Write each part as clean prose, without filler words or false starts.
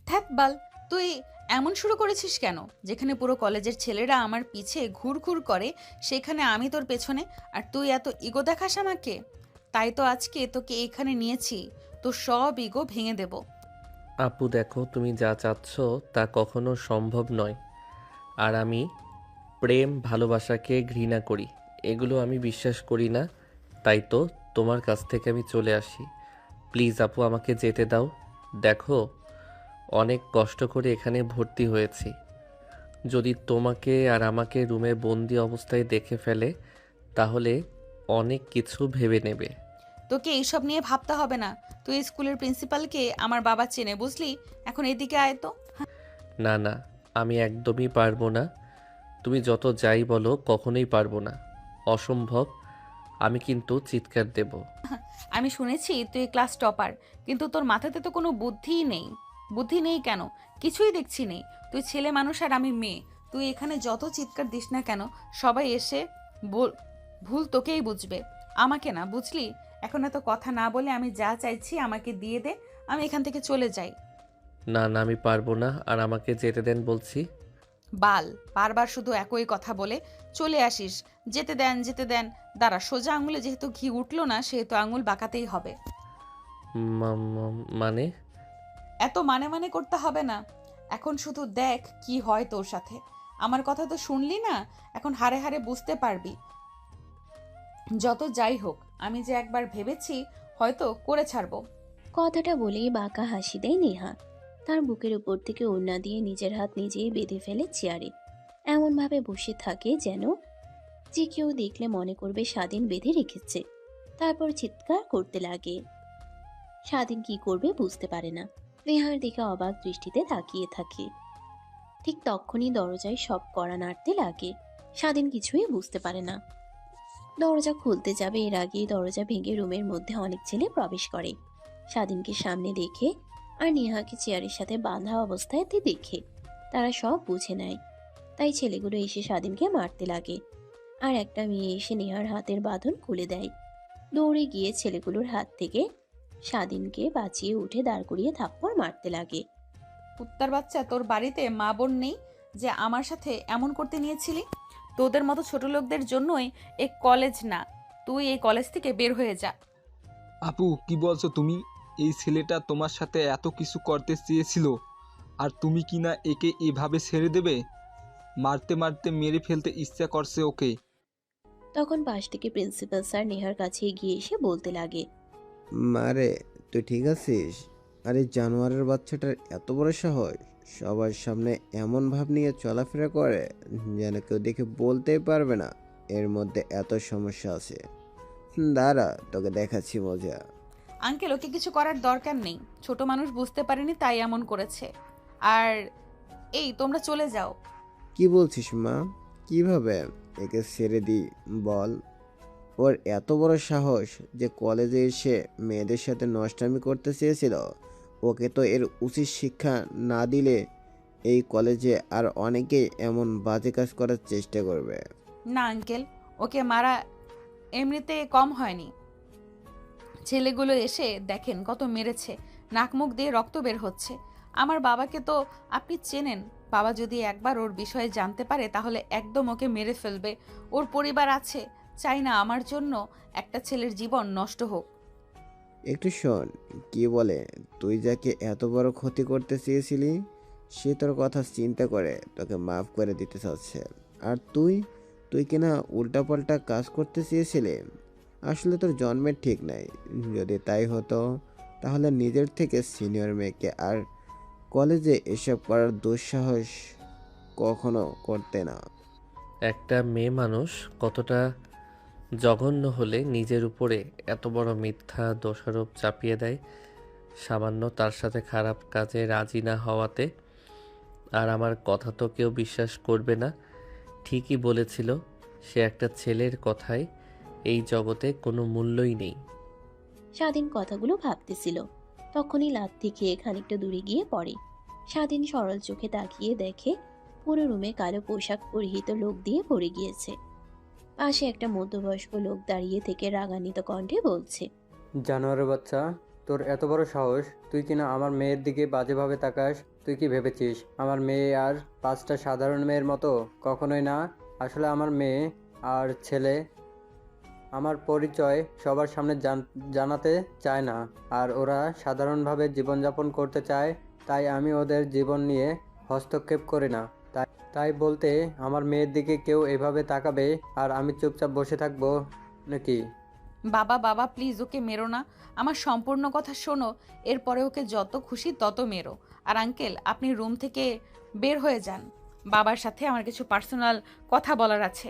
ধ্যাত বাল, তুই এমন শুরু করেছিস কেন? যেখানে পুরো কলেজের ছেলেরা আমার পিছে ঘুর ঘুর করে, সেখানে আমি তোর পেছনে, আর তুই এত ইগো দেখাস আমাকে। তাই তো আজকে তোকে এখানে নিয়েছি, তোর সব ইগো ভেঙে দেব। আপু দেখো, তুমি যা চাচ্ছ তা কখনো সম্ভব নয়। আর আমি প্রেম ভালোবাসাকে ঘৃণা করি, এগুলো আমি বিশ্বাস করি না। তাই তো তোমার কাছ থেকে আমি চলে আসি। প্লিজ আপু, আমাকে যেতে দাও। দেখো, অনেক কষ্ট করে এখানে ভর্তি হয়েছি। যদি তোমাকে আর আমাকে রুমে বন্দি অবস্থায় দেখে ফেলে, তাহলে অনেক কিছু ভেবে নেবে। তোকে এইসব নিয়ে ভাবতে হবে না। তুই স্কুলের প্রিন্সিপালকে আমার বাবা চেনে, বুঝলি? এখন এদিকে আয় তো। না না, আমি একদমই পারবো না। তুমি যত যাই বলো, কখনোই পারবো না। অসম্ভব। আমি কিন্তু চিৎকার দেব। আমি শুনেছি তুই ক্লাস টপার, কিন্তু তোর মাথাতে তো কোনো বুদ্ধিই নেই। বুদ্ধি নেই কেন? কিছুই দেখছি নেই। তুই ছেলে মানুষ আর আমি মেয়ে। তুই এখানে যত চিৎকার দিস না কেন, সবাই এসে ভুল তোকেই বুঝবে, আমাকে না, বুঝলি? এখন এত কথা না বলে আমি যা চাইছি আমাকে দিয়ে দে, আমি এখান থেকে চলে যাই। না না, আমি পারবো না, আর আমাকে যেতে দেন বলছি। বাল, বারবার শুধু একই কথা বলে চলে আসিস। যেতে দেন, যেতে দেন। দাঁড়া, সোজা আঙুলে যেহেতু ঘি উঠলো না, সেহেতু আঙুল বাঁকাতেই হবে। মানে? এত মানে মানে করতে হবে না। এখন শুধু দেখ কি হয় তোর সাথে। আমার কথা তো শুনলি না, এখন হাড়ে হাড়ে বুঝতে পারবি। যত যাই হোক, আমি যে একবার ভেবেছি হয়তো করে ছাড়বো। কথাটা বলেই বাঁকা হাসি দেয় নেহা। তার বুকের উপর থেকে ওড়না দিয়ে নিজের হাত নিজেই বেঁধে ফেলে চেয়ারে, এমনভাবে বসে থাকে যেন যে কেউ দেখলে মনে করবে স্বাধীন বেঁধে রেখেছে। তারপর চিৎকার করতে লাগে। স্বাধীন কি করবে বুঝতে পারে না, নেহার দিকে অবাক দৃষ্টিতে তাকিয়ে থাকে। ঠিক তখনই দরজায় সব কড়া নাড়তে লাগে। স্বাধীন কিছুই বুঝতে পারে না। দরজা খুলতে যাবে এর আগেই দরজা ভেঙে রুমের মধ্যে অনেক ছেলে প্রবেশ করে। স্বাধীনকে সামনে দেখে আর নেহাকে চেয়ারের সাথে বাঁধা অবস্থায় দেখে তারা সব বুঝে নেয়। তাই ছেলেগুলো এসে স্বাধীনকে মারতে লাগে। আর একটা মেয়ে এসে নেহার হাতের বাঁধন খুলে দেয়। দৌড়ে গিয়ে ছেলেগুলোর হাত থেকে স্বাধীনকে বাঁচিয়ে উঠে দাঁড় করিয়ে থাপ্পড় মারতে লাগে। কুত্তার বাচ্চা, তোর বাড়িতে মা বোন নেই যে আমার সাথে এমন করতে নিয়েছিলি? তোদের মতো ছোট লোকদের জন্যই এই কলেজ না। তুই এই কলেজ থেকে বের হয়ে যা। আপু কি বলছো তুমি? এই ছেলেটা তোমার সাথে এত কিছু করতে চেয়েছিল, আর তুমি কি না একে এভাবে ছেড়ে দেবে? মারতে মারতে মেরে ফেলতে ইচ্ছা করছে ওকে। তখন পাশ থেকে প্রিন্সিপাল স্যার নেহার কাছে এগিয়ে এসে বলতে লাগে। মারে, তুই ঠিক আছিস? আরে জানোয়ারের বাচ্চাটার এত বড় সাহস, সবার সামনে এমন ভাব নিয়ে চলাফেরা করে যেন কেউ দেখে বলতেই পারবে না এর মধ্যে এত সমস্যা আছে। দাঁড়া, তোকে দেখাচ্ছি মজা। আঙ্কেল, ওকে কিছু করার দরকার নেই। ছোট মানুষ বুঝতে পারেনি তাই এমন করেছে। আর এই, তোমরা চলে যাও। কি বলছিস মা? কিভাবে একে ছেড়ে দিই বল? ওর এত বড় সাহস যে কলেজে এসে মেয়েদের সাথে নষ্টামি করতে চেয়েছিল। ওকে তো এর উচিত শিক্ষা না দিলে এই কলেজে আর অনেকেই এমন বাজে কাজ করার চেষ্টা করবে। না আঙ্কেল, ওকে মারা এমনিতে কম হয়নি। ছেলেগুলো এসে দেখেন কত মেরেছে, নাক মুখ দিয়ে রক্ত বের হচ্ছে। আমার বাবাকে তো আপনি চেনেন। বাবা যদি একবার ওর বিষয়ে জানতে পারে তাহলে একদম ওকে মেরে ফেলবে। ওর পরিবার আছে, চাই না আমার জন্য একটা ছেলের জীবন নষ্ট হোক। একটু শোন, কি বলে, তুই যাকে এত বড় ক্ষতি করতে চেয়েছিলি সে তোর কথা চিন্তা করে তোকে মাফ করে দিতে চাচ্ছে। আর তুই তুই কিনা উল্টাপাল্টা কাজ করতে চেয়েছিলি। আসলে তোর জন্মের ঠিক নাই। যদি তাই হতো তাহলে নিজের থেকে সিনিয়র মেয়েকে আর কলেজে এসব করার দুঃসাহস কখনো করতে না। একটা মেয়ে মানুষ কতটা জঘন্য হলে নিজের উপরে এত বড় মিথ্যা দোষারোপ চাপিয়ে দেয়, সামান্য তার সাথে খারাপ কাজে রাজি না হওয়াতে। আর আমার কথা তো কেউ বিশ্বাস করবে না। ঠিকই বলেছিল, সে একটা ছেলের কথায় এই জগতে কোনো মূল্যই নেই। স্বাধীন কথাগুলো ভাবতেছিল। তখনই লাথি খেয়ে খানিকটা দূরে গিয়ে পড়ে। স্বাধীন সরল চোখে তাকিয়ে দেখে পুরো রুমে কালো পোশাক পরিহিত লোক দিয়ে ভরে গিয়েছে। পাশে একটা মধ্যবয়স্ক লোক দাঁড়িয়ে থেকে রাগান্বিত কণ্ঠে বলছে। জানোয়ারের বাচ্চা, তোর এত বড় সাহস, তুই কিনা আমার মেয়ের দিকে বাজেভাবে তাকাস? তুই কি ভেবেছিস আমার মেয়ে আর 5টা সাধারণ মেয়ের মতো? কখনোই না। আসলে আমার মেয়ে আর ছেলে আমার পরিচয় সবার সামনে জানাতে চায় না, আর ওরা সাধারণভাবে জীবনযাপন করতে চায়, তাই আমি ওদের জীবন নিয়ে হস্তক্ষেপ করি না। তাই তাই বলতে আমার মেয়ের দিকে কেউ এভাবে তাকাবে আর আমি চুপচাপ বসে থাকবো নাকি? বাবা বাবা প্লিজ ওকে মেরো না, আমার সম্পূর্ণ কথা শোনো, এরপরে ওকে যত খুশি তত মেরো। আর আঙ্কেল আপনি রুম থেকে বের হয়ে যান, বাবার সাথে আমার কিছু পার্সোনাল কথা বলার আছে।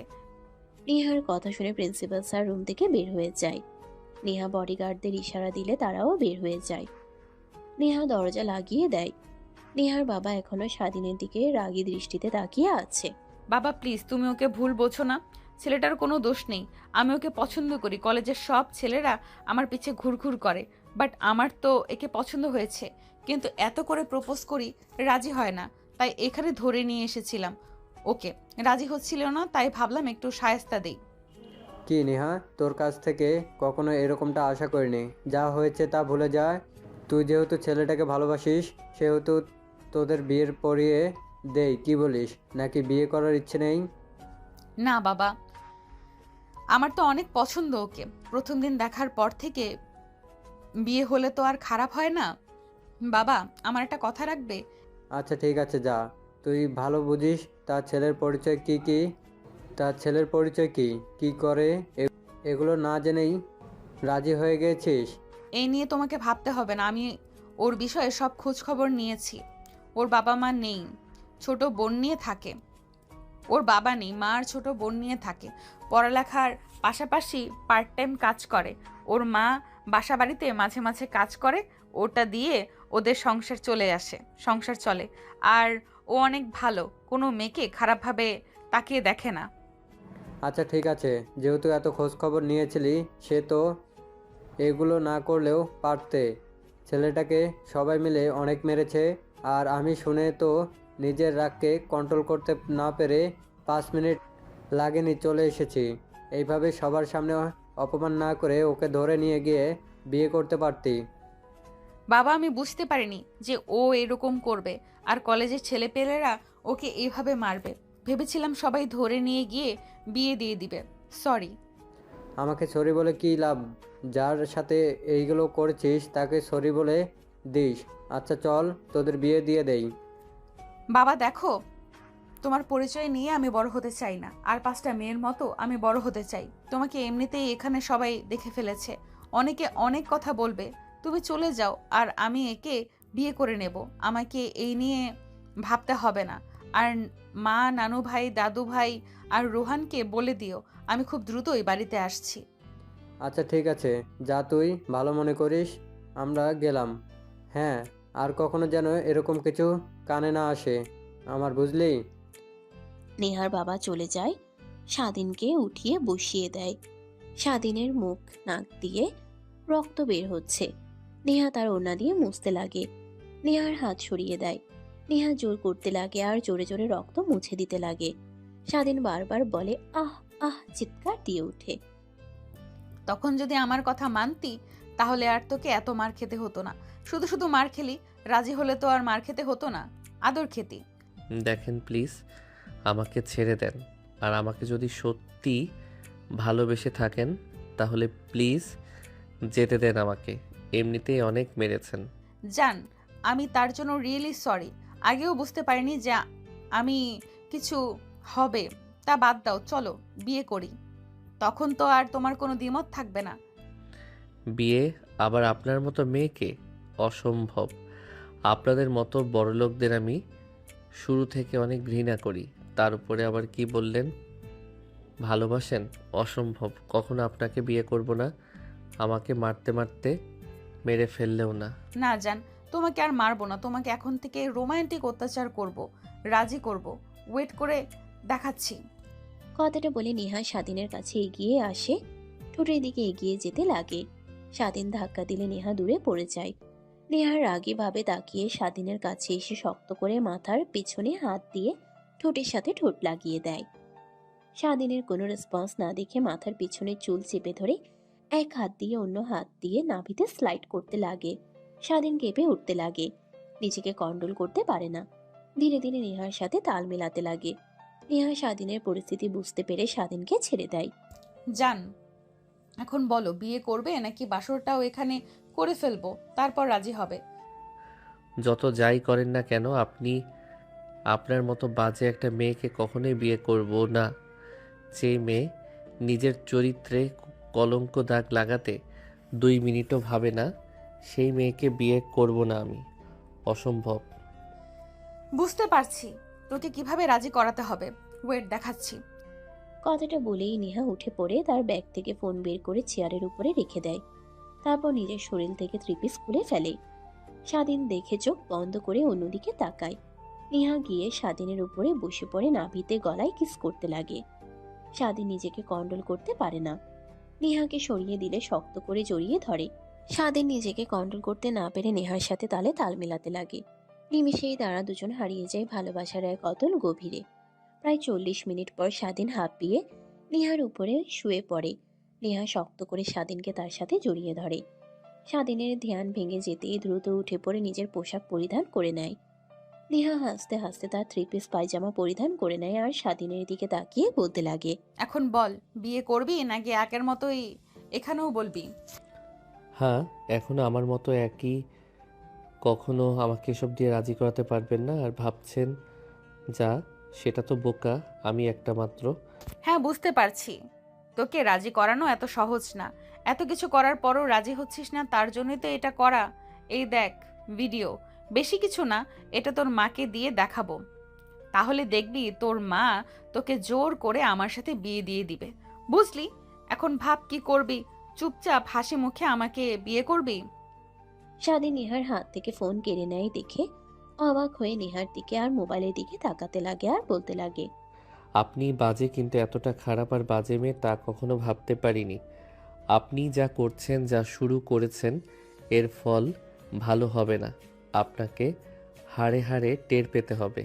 নেহার কথা শুনে প্রিন্সিপাল স্যার রুম থেকে বের হয়ে যায়। নেহা বডিগার্ডদের ইশারা দিলে তারাও বের হয়ে যায়। নেহা দরজা লাগিয়ে দেয়। নেহার বাবা এখনো স্বাধীনের দিকে রাগী দৃষ্টিতে তাকিয়ে আছে। বাবা প্লিজ তুমি ওকে ভুল বোঝো না, ছেলেটার কোনো দোষ নেই। আমি ওকে পছন্দ করি, কলেজের সব ছেলেরা আমার পিছে ঘুরঘুর করে, বাট আমার তো একে পছন্দ হয়েছে, কিন্তু এত করে প্রপোজ করি রাজি হয় না, তাই এখানে ধরে নিয়ে এসেছিলাম ওকে। রাজি হচ্ছিল না, তাই ভাবলাম একটু শায়েস্তা দেই। কি নেহা, তোর কাছ থেকে কখনো এরকমটা আশা করিনি। যা হয়েছে তা ভুলে যায়। তুই যেহেতু ছেলেটাকে ভালোবাসিস, সেহেতু তোদের বিয়ের পরিয়ে দেই, কি বলিস? নাকি বিয়ে করার ইচ্ছে নেই? না বাবা, আমার তো অনেক পছন্দ ওকে, প্রথম দিন দেখার পর থেকে। বিয়ে হলে তো আর খারাপ হয় না। বাবা আমার একটা কথা রাখবে? আচ্ছা ঠিক আছে, যা। তুই ভালো বুঝিস তার ছেলের পরিচয় কি কি, তার ছেলের পরিচয় কি কি করে, এগুলো না জেনেই রাজি হয়ে গেছিস? এই নিয়ে তোমাকে ভাবতে হবে না, আমি ওর বিষয়ে সব খোঁজ খবর নিয়েছি। ওর বাবা মা নেই, ছোট বোন নিয়ে থাকে। ওর বাবা নেই, মা আর ছোট বোন নিয়ে থাকে। পড়ালেখার পাশাপাশি পার্ট টাইম কাজ করে। ওর মা বাসা বাড়িতে মাঝে মাঝে কাজ করে, ওটা দিয়ে ওদের সংসার চলে। আর ও অনেক ভালো, কোনো মেয়েকে খারাপভাবে তাকিয়ে দেখে না। আচ্ছা ঠিক আছে, যেহেতু এত খোঁজ খবর নিয়েছিলি, সে তো এগুলো না করলেও পারতে। ছেলেটাকে সবাই মিলে অনেক মেরেছে, আর আমি শুনে তো নিজের রাগকে কন্ট্রোল করতে না পেরে 5 মিনিট লাগেনি চলে এসেছি। এইভাবে সবার সামনে অপমান না করে ওকে ধরে নিয়ে গিয়ে বিয়ে করতে পারতি। বাবা আমি বুঝতে পারিনি যে ও এরকম করবে, আর কলেজের ছেলেপেলেরা ওকে এইভাবে মারবে। ভেবেছিলাম সবাই ধরে নিয়ে গিয়ে বিয়ে দিয়ে দিবে। সরি। আমাকে সরি বলে কী লাভ? যার সাথে এইগুলো করেছিস তাকে সরি বলে দিস। আচ্ছা চল, তোদের বিয়ে দিয়ে দেই। বাবা দেখো, তোমার পরিচয় নিয়ে আমি বড় হতে চাই না, আর 5টা মেয়ের মতো আমি বড় হতে চাই। তোমাকে এমনিতেই এখানে সবাই দেখে ফেলেছে, অনেকে অনেক কথা বলবে। তুমি চলে যাও, আর আমি একে বিয়ে করে নেব। আমাকে এই নিয়ে ভাবতে হবে না। আর মা, নানু ভাই, দাদু ভাই আর রোহানকে বলে দিও আমি খুব দ্রুতই বাড়িতে আসছি। আচ্ছা ঠিক আছে, যা তুই ভালো মনে করিস। আমরা গেলাম। হ্যাঁ, আর কখনো যেন এরকম কিছু কানে না আসে আমার, বুঝলি? নেহার বাবা চলে যায়। স্বাধীনকে উঠিয়ে বসিয়ে দেয়। স্বাধীনের মুখ নাক দিয়ে রক্ত বের হচ্ছে। নেহা তার ওড়না দিয়ে মুছতে লাগে। নেহার হাত সরিয়ে দেয়। নেহা জোর করতে লাগে আর জোরে জোরে রক্ত মুছে দিতে লাগে। স্বাধীন বারবার বলে আহ আহ, চিৎকার দিয়ে ওঠে। তখন যদি আমার কথা মানতি, তাহলে আর তোকে এত মার খেতে হতো না। শুধু শুধু মার খেলি, রাজি হলে তো আর মার খেতে হতো না, আদর খেতি। দেখেন প্লিজ, আমাকে ছেড়ে দেন। আর আমাকে যদি সত্যি ভালোবেসে থাকেন তাহলে প্লিজ যেতে দেন আমাকে। এমনিতেই অনেক মেরেছেন। জান, আমি তার জন্য রিয়েলি সরি। আগেও বুঝতে পারিনি যে আমি কিছু হবে। তা বাদ দাও, চলো বিয়ে করি। তখন তো আর তোমার কোনো দ্বিমত থাকবে না। বিয়ে আবার আপনার মতো মেয়েকে? অসম্ভব। আপনাদের মতো বড়লোকদের আমি শুরু থেকে অনেক ঘৃণা করি। তার উপরে আবার কি বললেন ভালোবাসেন? অসম্ভব, কখনো আপনাকে বিয়ে করব না। আমাকে মারতে মারতে মেরে ফেললেও না। না জান, তোমাকে আর মারবো না, তোমাকে এখন থেকে রোমান্টিক অত্যাচার করব, রাজি করব। ওয়েট করে দেখাচ্ছি। কথাটা বলে নেহা স্বাধীনের কাছে এগিয়ে আসে। ঠোঁটের দিকে এগিয়ে যেতে লাগে। স্বাধীন ধাক্কা দিলে নেহা দূরে পড়ে যায়। নেহার রাগী ভাবে তাকিয়ে স্বাধীনের কাছে এসে শক্ত করে মাথার পিছনে হাত দিয়ে ঠোঁটের সাথে ঠোঁট লাগিয়ে দেয়। স্বাধীনের কোনো রেসপন্স না দেখে মাথার পিছনে চুল চেপে ধরে এক হাত দিয়ে অন্য হাত দিয়ে নাভিতে স্লাইড করতে লাগে। স্বাধীন কেঁপে উঠতে লাগে, নিজেকে কন্ট্রোল করতে পারে না। ধীরে ধীরে নেহার সাথে তাল মেলাতে লাগে। নেহা স্বাধীনের পরিস্থিতি বুঝতে পেরে স্বাধীনকে ছেড়ে দেয়। যান, এখন বলো বিয়ে করবে নাকি বাসরটাও এখানে করে ফেলবো, তারপর রাজি হবে? যত যাই করেন না কেন, আপনি আপনার মতো বাজে একটা মেয়েকে কখনোই বিয়ে করব না। যে মেয়ে নিজের চরিত্রে কলঙ্ক দাগ লাগাতে 2 মিনিটও ভাবে না, সেই মেয়েকে বিয়ে করব না আমি। অসম্ভব। বুঝতে পারছি তোকে কিভাবে রাজি করাতে হবে, ওয়েট দেখাচ্ছি। কথাটা বলেই নেহা উঠে পড়ে তার ব্যাগ থেকে ফোন বের করে চেয়ারের উপরে রেখে দেয়। তারপর নিজের শরীর থেকে 3 পিস খুলে ফেলে। স্বাধীন দেখে চোখ বন্ধ করে অন্যদিকে তাকায়। নেহা গিয়ে স্বাধীনের উপরে বসে পড়ে নাভিতে গলায় কিস করতে লাগে। স্বাধীন নিজেকে কন্ট্রোল করতে পারে না। নেহাকে সরিয়ে দিলে শক্ত করে জড়িয়ে ধরে। স্বাধীন নিজেকে কন্ট্রোল করতে না পেরে নেহার সাথে তালে তাল মেলাতে লাগে। নিমিষেই তারা দুজন হারিয়ে যায় ভালোবাসার এক অতল গভীরে। প্রায় 40 মিনিট পর স্বাধীন হাঁপিয়ে নেহার উপরে শুয়ে পড়ে। নেহা শক্ত করে স্বাধীনকে তার সাথে জড়িয়ে ধরে। স্বাধীনের ধ্যান ভেঙে যেতেই দ্রুত উঠে পড়ে নিজের পোশাক পরিধান করে নেয়। নেহা হাসতে হাসতে তার 3 পিস পায়জামা পরিধান করে নেয় আর স্বাধীনের দিকে তাকিয়ে বলতে লাগে, এখন বল বিয়ে করবি নাকি একের মতোই এখানেও বলবি? হ্যাঁ, এখনো আমার মতো একই। কখনো আমাকে এসব দিয়ে রাজি করাতে পারবেন না। আর ভাবছেন যা, সেটা তো বোকা। আমি একটা মাত্র। হ্যাঁ বুঝতে পারছি, তোকে রাজি করানো এত সহজ না। এত কিছু করার পরও রাজি হচ্ছিস না, তার জন্যই তো এটা করা। এই দেখ ভিডিও, বেশি কিছু না, এটা তোর মাকে দিয়ে দেখাবো, তাহলে দেখবি তোর মা তোকে জোর করে আমার সাথে বিয়ে দিয়ে দিবে, বুঝলি? এখন ভাব কি করবি, চুপচাপ হাসি মুখে আমাকে বিয়ে করবি? স্বাধীন নেহার হাত থেকে ফোন কেড়ে নেয় দেখে অবাক হয়ে নেহার দিকে আর মোবাইলের দিকে তাকাতে লাগে আর বলতে লাগে, আপনি বাজে, কিন্তু এতটা খারাপ আর বাজে মেয়ে তা কখনো ভাবতে পারিনি। আপনি যা করছেন, যা শুরু করেছেন, এর ফল ভালো হবে না। আপনাকে হাড়ে হাড়ে টের পেতে হবে।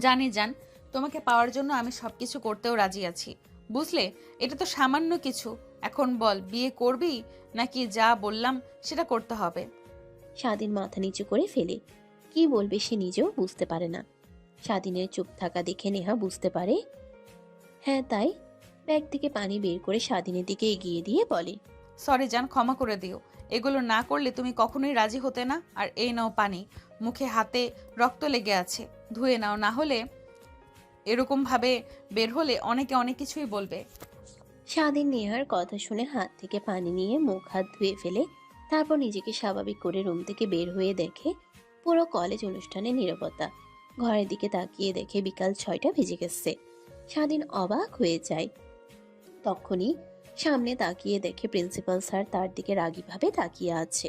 জানি জান, তোমাকে পাওয়ার জন্য আমি সবকিছু করতেও রাজি আছি, বুঝলে? এটা তো সামান্য কিছু। এখন বল বিয়ে করবি নাকি যা বললাম সেটা করতে হবে? স্বাধীন মাথা নিচু করে ফেলে। কি বলবে সে নিজেও বুঝতে পারে না। স্বাধীনের চুপ থাকা দেখে নেহা বুঝতে পারে হ্যাঁ তাই। ব্যাগ থেকে পানি বের করে স্বাধীনের দিকে এগিয়ে দিয়ে বলে, সরি জান, ক্ষমা করে দিও। এগুলো না করলে তুমি কখনোই রাজি হতে না। আর এই নাও পানি, মুখে হাতে রক্ত লেগে আছে, ধুয়ে নাও, না হলে এরকম ভাবে বের হলে অনেকে অনেক কিছুই বলবে। স্বাধীন নেহার কথা শুনে হাত থেকে পানি নিয়ে মুখ হাত ধুয়ে ফেলে। তারপর নিজেকে স্বাভাবিক করে রুম থেকে বের হয়ে দেখে পুরো কলেজ অনুষ্ঠানে নীরবতা। ঘরের দিকে তাকিয়ে দেখে বিকাল 6টা বেজে গেছে। স্বাধীন অবাক হয়ে যায়। তখনই সামনে তাকিয়ে দেখে প্রিন্সিপাল স্যার তার দিকে রাগীভাবে তাকিয়ে আছে।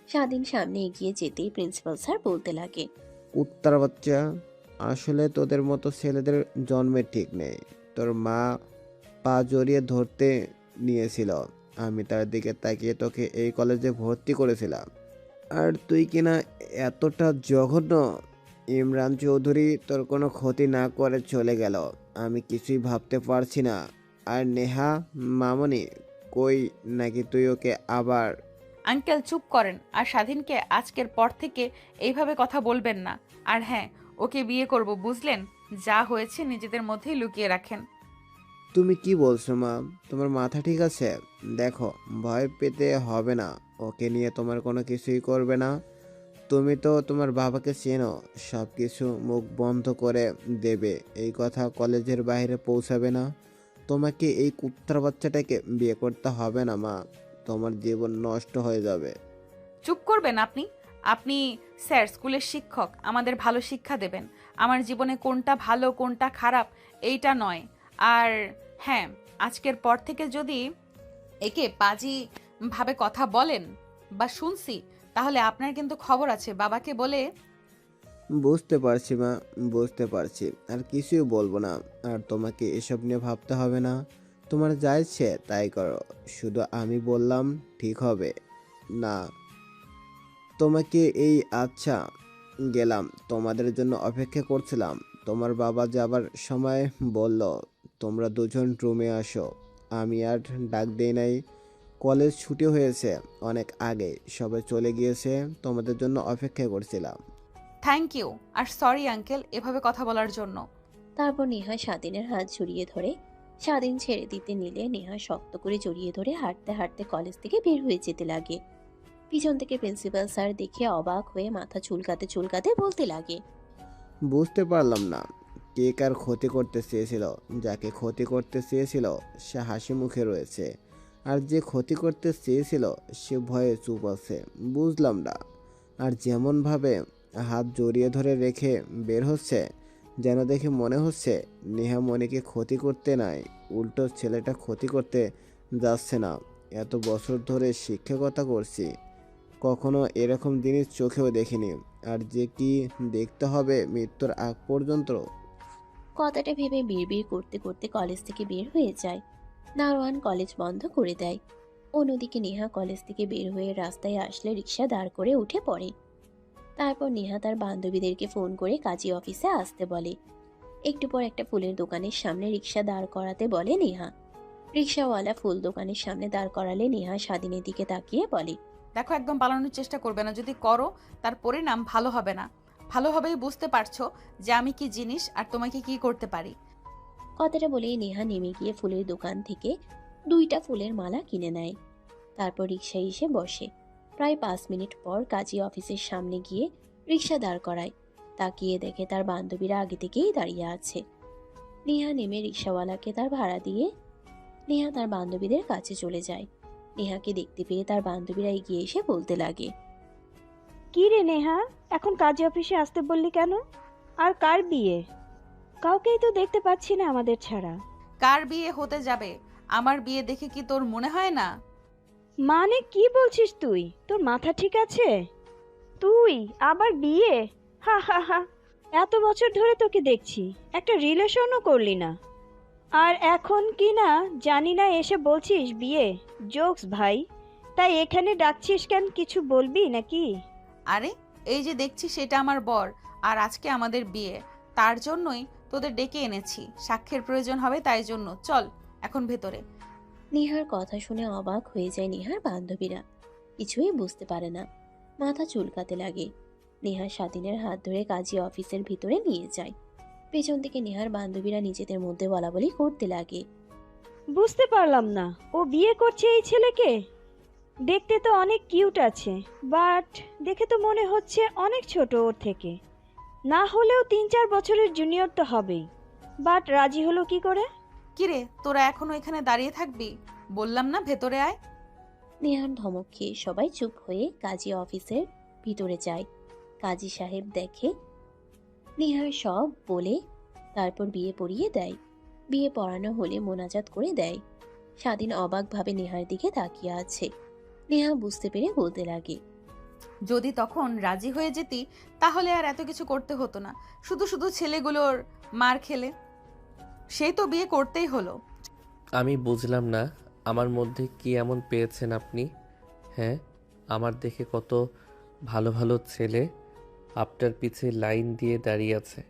স্বাধীন সামনে এগিয়ে যেতেই প্রিন্সিপাল স্যার বলতে লাগে, উত্তর বাচ্চা, আসলে তোদের মতো ছেলেদের জন্মের ঠিক নেই। তোর মা পা জড়িয়ে ধরতে নিয়েছিল, আমি তার দিকে তাকিয়ে তোকে এই কলেজে ভর্তি করেছিলাম, আর তুই কিনা এতটা জঘন্য। ইমরান চৌধুরী তোর কোনো ক্ষতি না করে চলে গেল, আমি কিছুই ভাবতে পারছি না। আর নেহা মামনি কই, নাকি তুই ওকে আবার? আঙ্কেল চুপ করেন, আর স্বাধীনকে আজকের পর থেকে এইভাবে কথা বলবেন না। আর হ্যাঁ, ওকে বিয়ে করব, বুঝলেন? যা হয়েছে নিজেদের মধ্যেই লুকিয়ে রাখেন। তুমি কি বলছো মা? তোমার মাথা ঠিক আছে? দেখো, ভয় পেতে হবে না, ওকে নিয়ে তোমার কোনো কিছুই করবে না। তুমি তো তোমার বাবাকে চেনো, সব কিছু মুখ বন্ধ করে দেবে, এই কথা কলেজের বাইরে পৌঁছাবে না। তোমাকে এই কুত্তার বাচ্চাটাকে বিয়ে করতে হবে না মা, তোমার জীবন নষ্ট হয়ে যাবে। চুপ করবেন আপনি? আপনি স্যার, স্কুলের শিক্ষক, আমাদের ভালো শিক্ষা দেবেন। আমার জীবনে কোনটা ভালো কোনটা খারাপ এইটা নয়। আর হ্যাঁ, আজকের পর থেকে যদি একে পাজি ভাবে কথা বলেন বা শুনছি, তাহলে আপনার কিন্তু খবর আছে। বাবাকে বলে বুঝতে পারছি মা, বুঝতে পারছি, আর কিছুই বলবো না। আর তোমাকে এসব নিয়ে ভাবতে হবে না, তোমার যা ইচ্ছে তাই করো, শুধু আমি বললাম ঠিক হবে না। তোমাকে এই আচ্ছা, গেলাম, তোমাদের জন্য অপেক্ষা করছিলাম। তোমার বাবা যাবার সময় বলল তোমরা দুজন রুমে আসো, আমি আর ডাক দেই নাই। কলেজ ছুটি হয়েছে অনেক আগে, সবাই চলে গিয়েছে, তোমাদের জন্য অপেক্ষা করছিলাম। থ্যাংক ইউ আর সরি আঙ্কেল এভাবে কথা বলার জন্য। তারপর নেহা স্বাধীনের হাত জড়িয়ে ধরে। স্বাধীন ছেড়ে দিতে নিলে নেহা শক্ত করে জড়িয়ে ধরে হাঁটতে হাঁটতে কলেজ থেকে বের হয়ে যেতে লাগে। পিছন থেকে প্রিন্সিপাল স্যার দেখে অবাক হয়ে মাথা চুলকাতে চুলকাতে বলতে লাগে, বুঝতে পারলাম না কে কার ক্ষতি করতে চেয়েছিল। যাকে ক্ষতি করতে চেয়েছিল সে হাসি মুখে রয়েছে, আর যে ক্ষতি করতে চেয়েছিল সে ভয়ে চুপ আছে। বুঝলাম না। আর যেমনভাবে হাত জড়িয়ে ধরে রেখে বের হচ্ছে, যেন দেখে মনে হচ্ছে নেহা মনিকে ক্ষতি করতে নাই, উল্টো ছেলেটা ক্ষতি করতে যাচ্ছে না। এত বছর ধরে শিক্ষকতা করছি, কখনো এরকম জিনিস চোখেও দেখিনি। আর যে কি দেখতে হবে মৃত্যুর আগ পর্যন্ত। কথাটা ভেবে বিড়বিড় করতে করতে কলেজ থেকে বের হয়ে যায়। দারোয়ান কলেজ বন্ধ করে দেয়। অন্যদিকে নেহা কলেজ থেকে বের হয়ে রাস্তায় আসলে রিক্সা দাঁড় করে উঠে পড়ে। তারপর নেহা তার বান্ধবীদেরকে ফোন করে কাজী অফিসে আসতে বলে। একটু পর একটা ফুলের দোকানের সামনে রিক্সা দাঁড় করাতে বলে নেহা। রিক্সাওয়ালা ফুল দোকানের সামনে দাঁড় করালে নেহা স্বাধীনের দিকে তাকিয়ে বলে, দেখো একদম পালানোর চেষ্টা করবে না, যদি করো তার পরিণাম ভালো হবে না। ভালোভাবেই বুঝতে পারছো যে আমি কি জিনিস আর তোমাকে কি করতে পারি। কথাটা বলেই নেহা নেমে গিয়ে ফুলের দোকান থেকে 2টা ফুলের মালা কিনে নেয়। তারপর রিক্সায় এসে বসে। প্রায় 5 মিনিট পর কাজী অফিসের সামনে গিয়ে রিক্সা দাঁড় করায়। তাকিয়ে দেখে তার বান্ধবীরা আগে থেকেই দাঁড়িয়ে আছে। নেহা নেমে রিক্সাওয়ালাকে তার ভাড়া দিয়ে নেহা তার বান্ধবীদের কাছে চলে যায়। নেহাকে দেখতে পেয়ে তার বান্ধবীরা এগিয়ে এসে বলতে লাগে, কি রে নেহা, এখন কাজী অফিসে আসতে বললি কেন? আর কার বিয়ে? কাউকেই তো দেখতে পাচ্ছি না আমাদের ছাড়া। কার বিয়ে হতে যাবে? আমার বিয়ে দেখে কি তোর মনে হয় না? মানে কি বলছিস তুই? তোর মাথা ঠিক আছে? তুই আবার বিয়ে? হা হা হা। এত বছর ধরে তোকে দেখছি, একটা রিলেশনও করলি না, আর এখন কি না জানি না এসে বলছিস বিয়ে। জোকস ভাই। তাই এখানে ডাকছিস কেন, কিছু বলবি নাকি? আরে এই যে দেখছি সেটা আমার বর, আর আজকে আমাদের বিয়ে। তার জন্যই তোদের ডেকে এনেছি, সাক্ষ্যের প্রয়োজন হবে, তাই জন্য চল এখন ভেতরে। নেহার কথা শুনে অবাক হয়ে যায় নেহার বান্ধবীরা। কিছুই বুঝতে পারে না, মাথা চুলকাতে লাগে। নেহা স্বাধীনের হাত ধরে কাজী অফিসের ভিতরে নিয়ে যায়। পেছন থেকে নেহার বান্ধবীরা নিজেদের মধ্যে বলাবলি করতে লাগে। বুঝতে পারলাম না, ও বিয়ে করছে এই ছেলেকে? দেখতে তো অনেক কিউট আছে, বাট দেখে তো মনে হচ্ছে অনেক ছোট ওর থেকে। না হলেও 3-4 বছরের জুনিয়র তো হবেই। বাট রাজি হলো কি করে? কিরে তোরা এখনো এখানে দাঁড়িয়ে থাকবি? বললাম না ভেতরে আয়। নেহার ধমক খেয়ে সবাই চুপ হয়ে কাজী অফিসের ভিতরে যায়। কাজী সাহেব দেখে নেহার সব বলে তারপর বিয়ে পড়িয়ে দেয়। বিয়ে পড়ানো হলে মোনাজাত করে দেয়। স্বাধীন অবাকভাবে নেহার দিকে তাকিয়ে আছে। নেহা বুঝতে পেরে বলতে লাগে, যদি তখন রাজি হয়ে যেতি তাহলে আর এত কিছু করতে হতো না, শুধু শুধু ছেলেগুলোর মার খেলে। সেই তো বিয়ে করতেই হলো। আমি বুঝলাম না আমার মধ্যে কি এমন পেয়েছেন আপনি। হ্যাঁ, আমার দেখে কত ভালো ভালো ছেলে আপনার পিছে লাইন দিয়ে দাঁড়িয়ে আছে।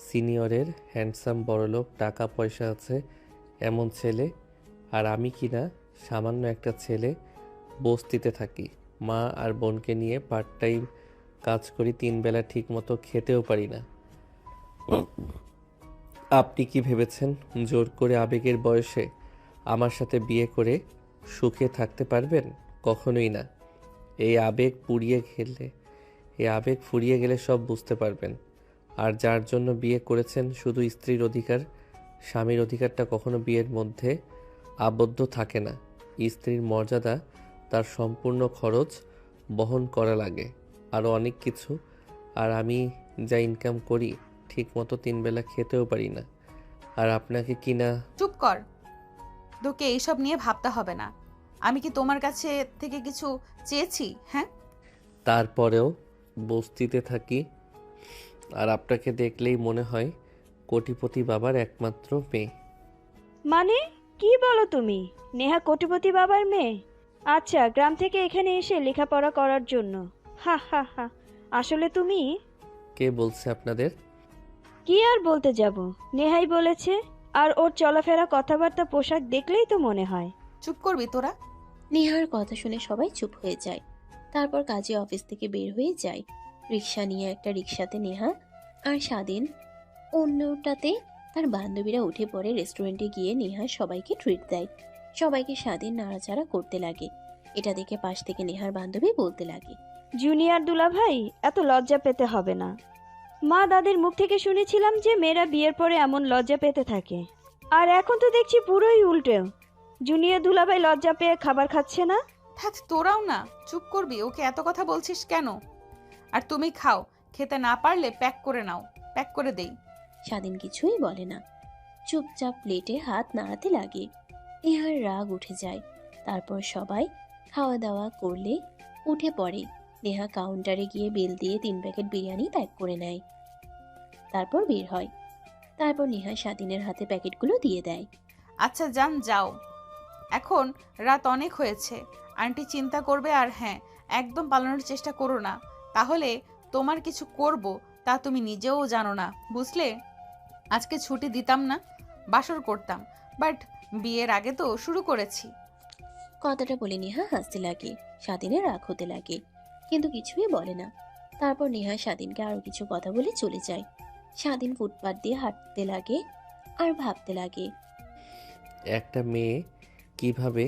সিনিয়রের হ্যান্ডসাম বড়লোক, টাকা পয়সা আছে এমন ছেলে, আর আমি কি না সামান্য একটা ছেলে, বস্তিতে থাকি, মা আর বোনকে নিয়ে পার্ট টাইম কাজ করি, 3 বেলা ঠিক মতো খেতেও পারি না। আপনি কি ভেবেছেন জোর করে আবেগের বয়সে আমার সাথে বিয়ে করে সুখে থাকতে পারবেন? কখনোই না। এই আবেগ ফুরিয়ে গেলে সব বুঝতে পারবেন। আর যার জন্য বিয়ে করেছেন শুধু স্ত্রীর অধিকার, স্বামীর অধিকারটা কখনো বিয়ের মধ্যে আবদ্ধ থাকে না। স্ত্রীর মর্যাদা, তার সম্পূর্ণ খরচ বহন করা লাগে, আরও অনেক কিছু। আর আমি যা ইনকাম করি ঠিক মতো 3 বেলা খেতেও পারি না। আর আপনাকে কিনা। চুপ কর, তোকে এইসব নিয়ে ভাবতে হবে না। আমি কি তোমার কাছে থেকে কিছু চেয়েছি? হ্যাঁ, তারপরেও বস্তিতে থাকি, আর আপনাকে দেখলেই মনে হয় কোটিপতি বাবার একমাত্র মেয়ে। মানে কি বলো তুমি? নেহা কোটিপতি বাবার মেয়ে? আচ্ছা, গ্রাম থেকে এখানে এসে লেখাপড়া করার জন্য? হা হা হা। আসলে তুমি? কে বলছে আপনাদের? কি আর বলতে যাব, নেহাই বলেছে। আর ওর চলাফেরা, কথাবার্তা, পোশাক দেখলেই তো মনে হয়। চুপ করবি তোরা? নেহার কথা শুনে সবাই চুপ হয়ে যায়। তারপর কাজী অফিস থেকে বের হয়ে যায়। রিক্সা নিয়ে একটা রিক্সাতে নেহা আর স্বাধীন, অন্যটাতে তার বান্ধবীরা উঠে পড়ে। রেস্টুরেন্টে গিয়ে নেহা সবাইকে ট্রিট দেয়। সবাইকে স্বাধীন নাড়াচাড়া করতে লাগে। এটা দেখে পাশ থেকে নেহার বান্ধবী বলতে লাগে, জুনিয়র দুলাভাই, এত লজ্জা পেতে হবে না। মা দাদির মুখ থেকে শুনেছিলাম যে মেয়েরা বিয়ের পরে এমন লজ্জা পেতে থাকে, আর এখন তো দেখছি পুরোই উল্টো। জুনিয়র দুলাভাই লজ্জা পেয়ে খাবার খাচ্ছে না। থাক, তোরাও না, চুপ করবি? ওকে এত কথা বলছিস কেন? আর তুমি খাও, খেতে না পারলে প্যাক করে নাও, প্যাক করে দেই। স্বাধীন কিছুই বলে না, চুপচাপ প্লেটে হাত নাড়াতে লাগে। নেহার রাগ উঠে যায়। তারপর সবাই খাওয়া দাওয়া করলে উঠে পড়ে। নেহা কাউন্টারে গিয়ে বিল দিয়ে 3 প্যাকেট বিরিয়ানি প্যাক করে নেয়। তারপর বের হয়। তারপর নেহা স্বাধীনের হাতে প্যাকেটগুলো দিয়ে দেয়। আচ্ছা যান, যাও, এখন রাত অনেক হয়েছে। আন্টি চিন্তা করবে। আর হ্যাঁ, একদম পালানোর চেষ্টা করো না, তাহলে তোমার কিছু করব তা তুমি নিজেও জানো না, বুঝলে? আজকে ছুটি দিতাম না, বাসর করতাম, বাট বিয়ের আগে তো শুরু করেছি। কথাটা বলে নেহা হাসতে লাগে। স্বাধীনের রাগ হতে লাগে, কিন্তু কিছুই বলে না। তারপর নেহা স্বাধীনকে আরো কিছু কথা বলে চলে যায়। স্বাধীন ফুটপাত দিয়ে হাঁটতে লাগে আর ভাবতে লাগে, একটা মেয়ে কিভাবে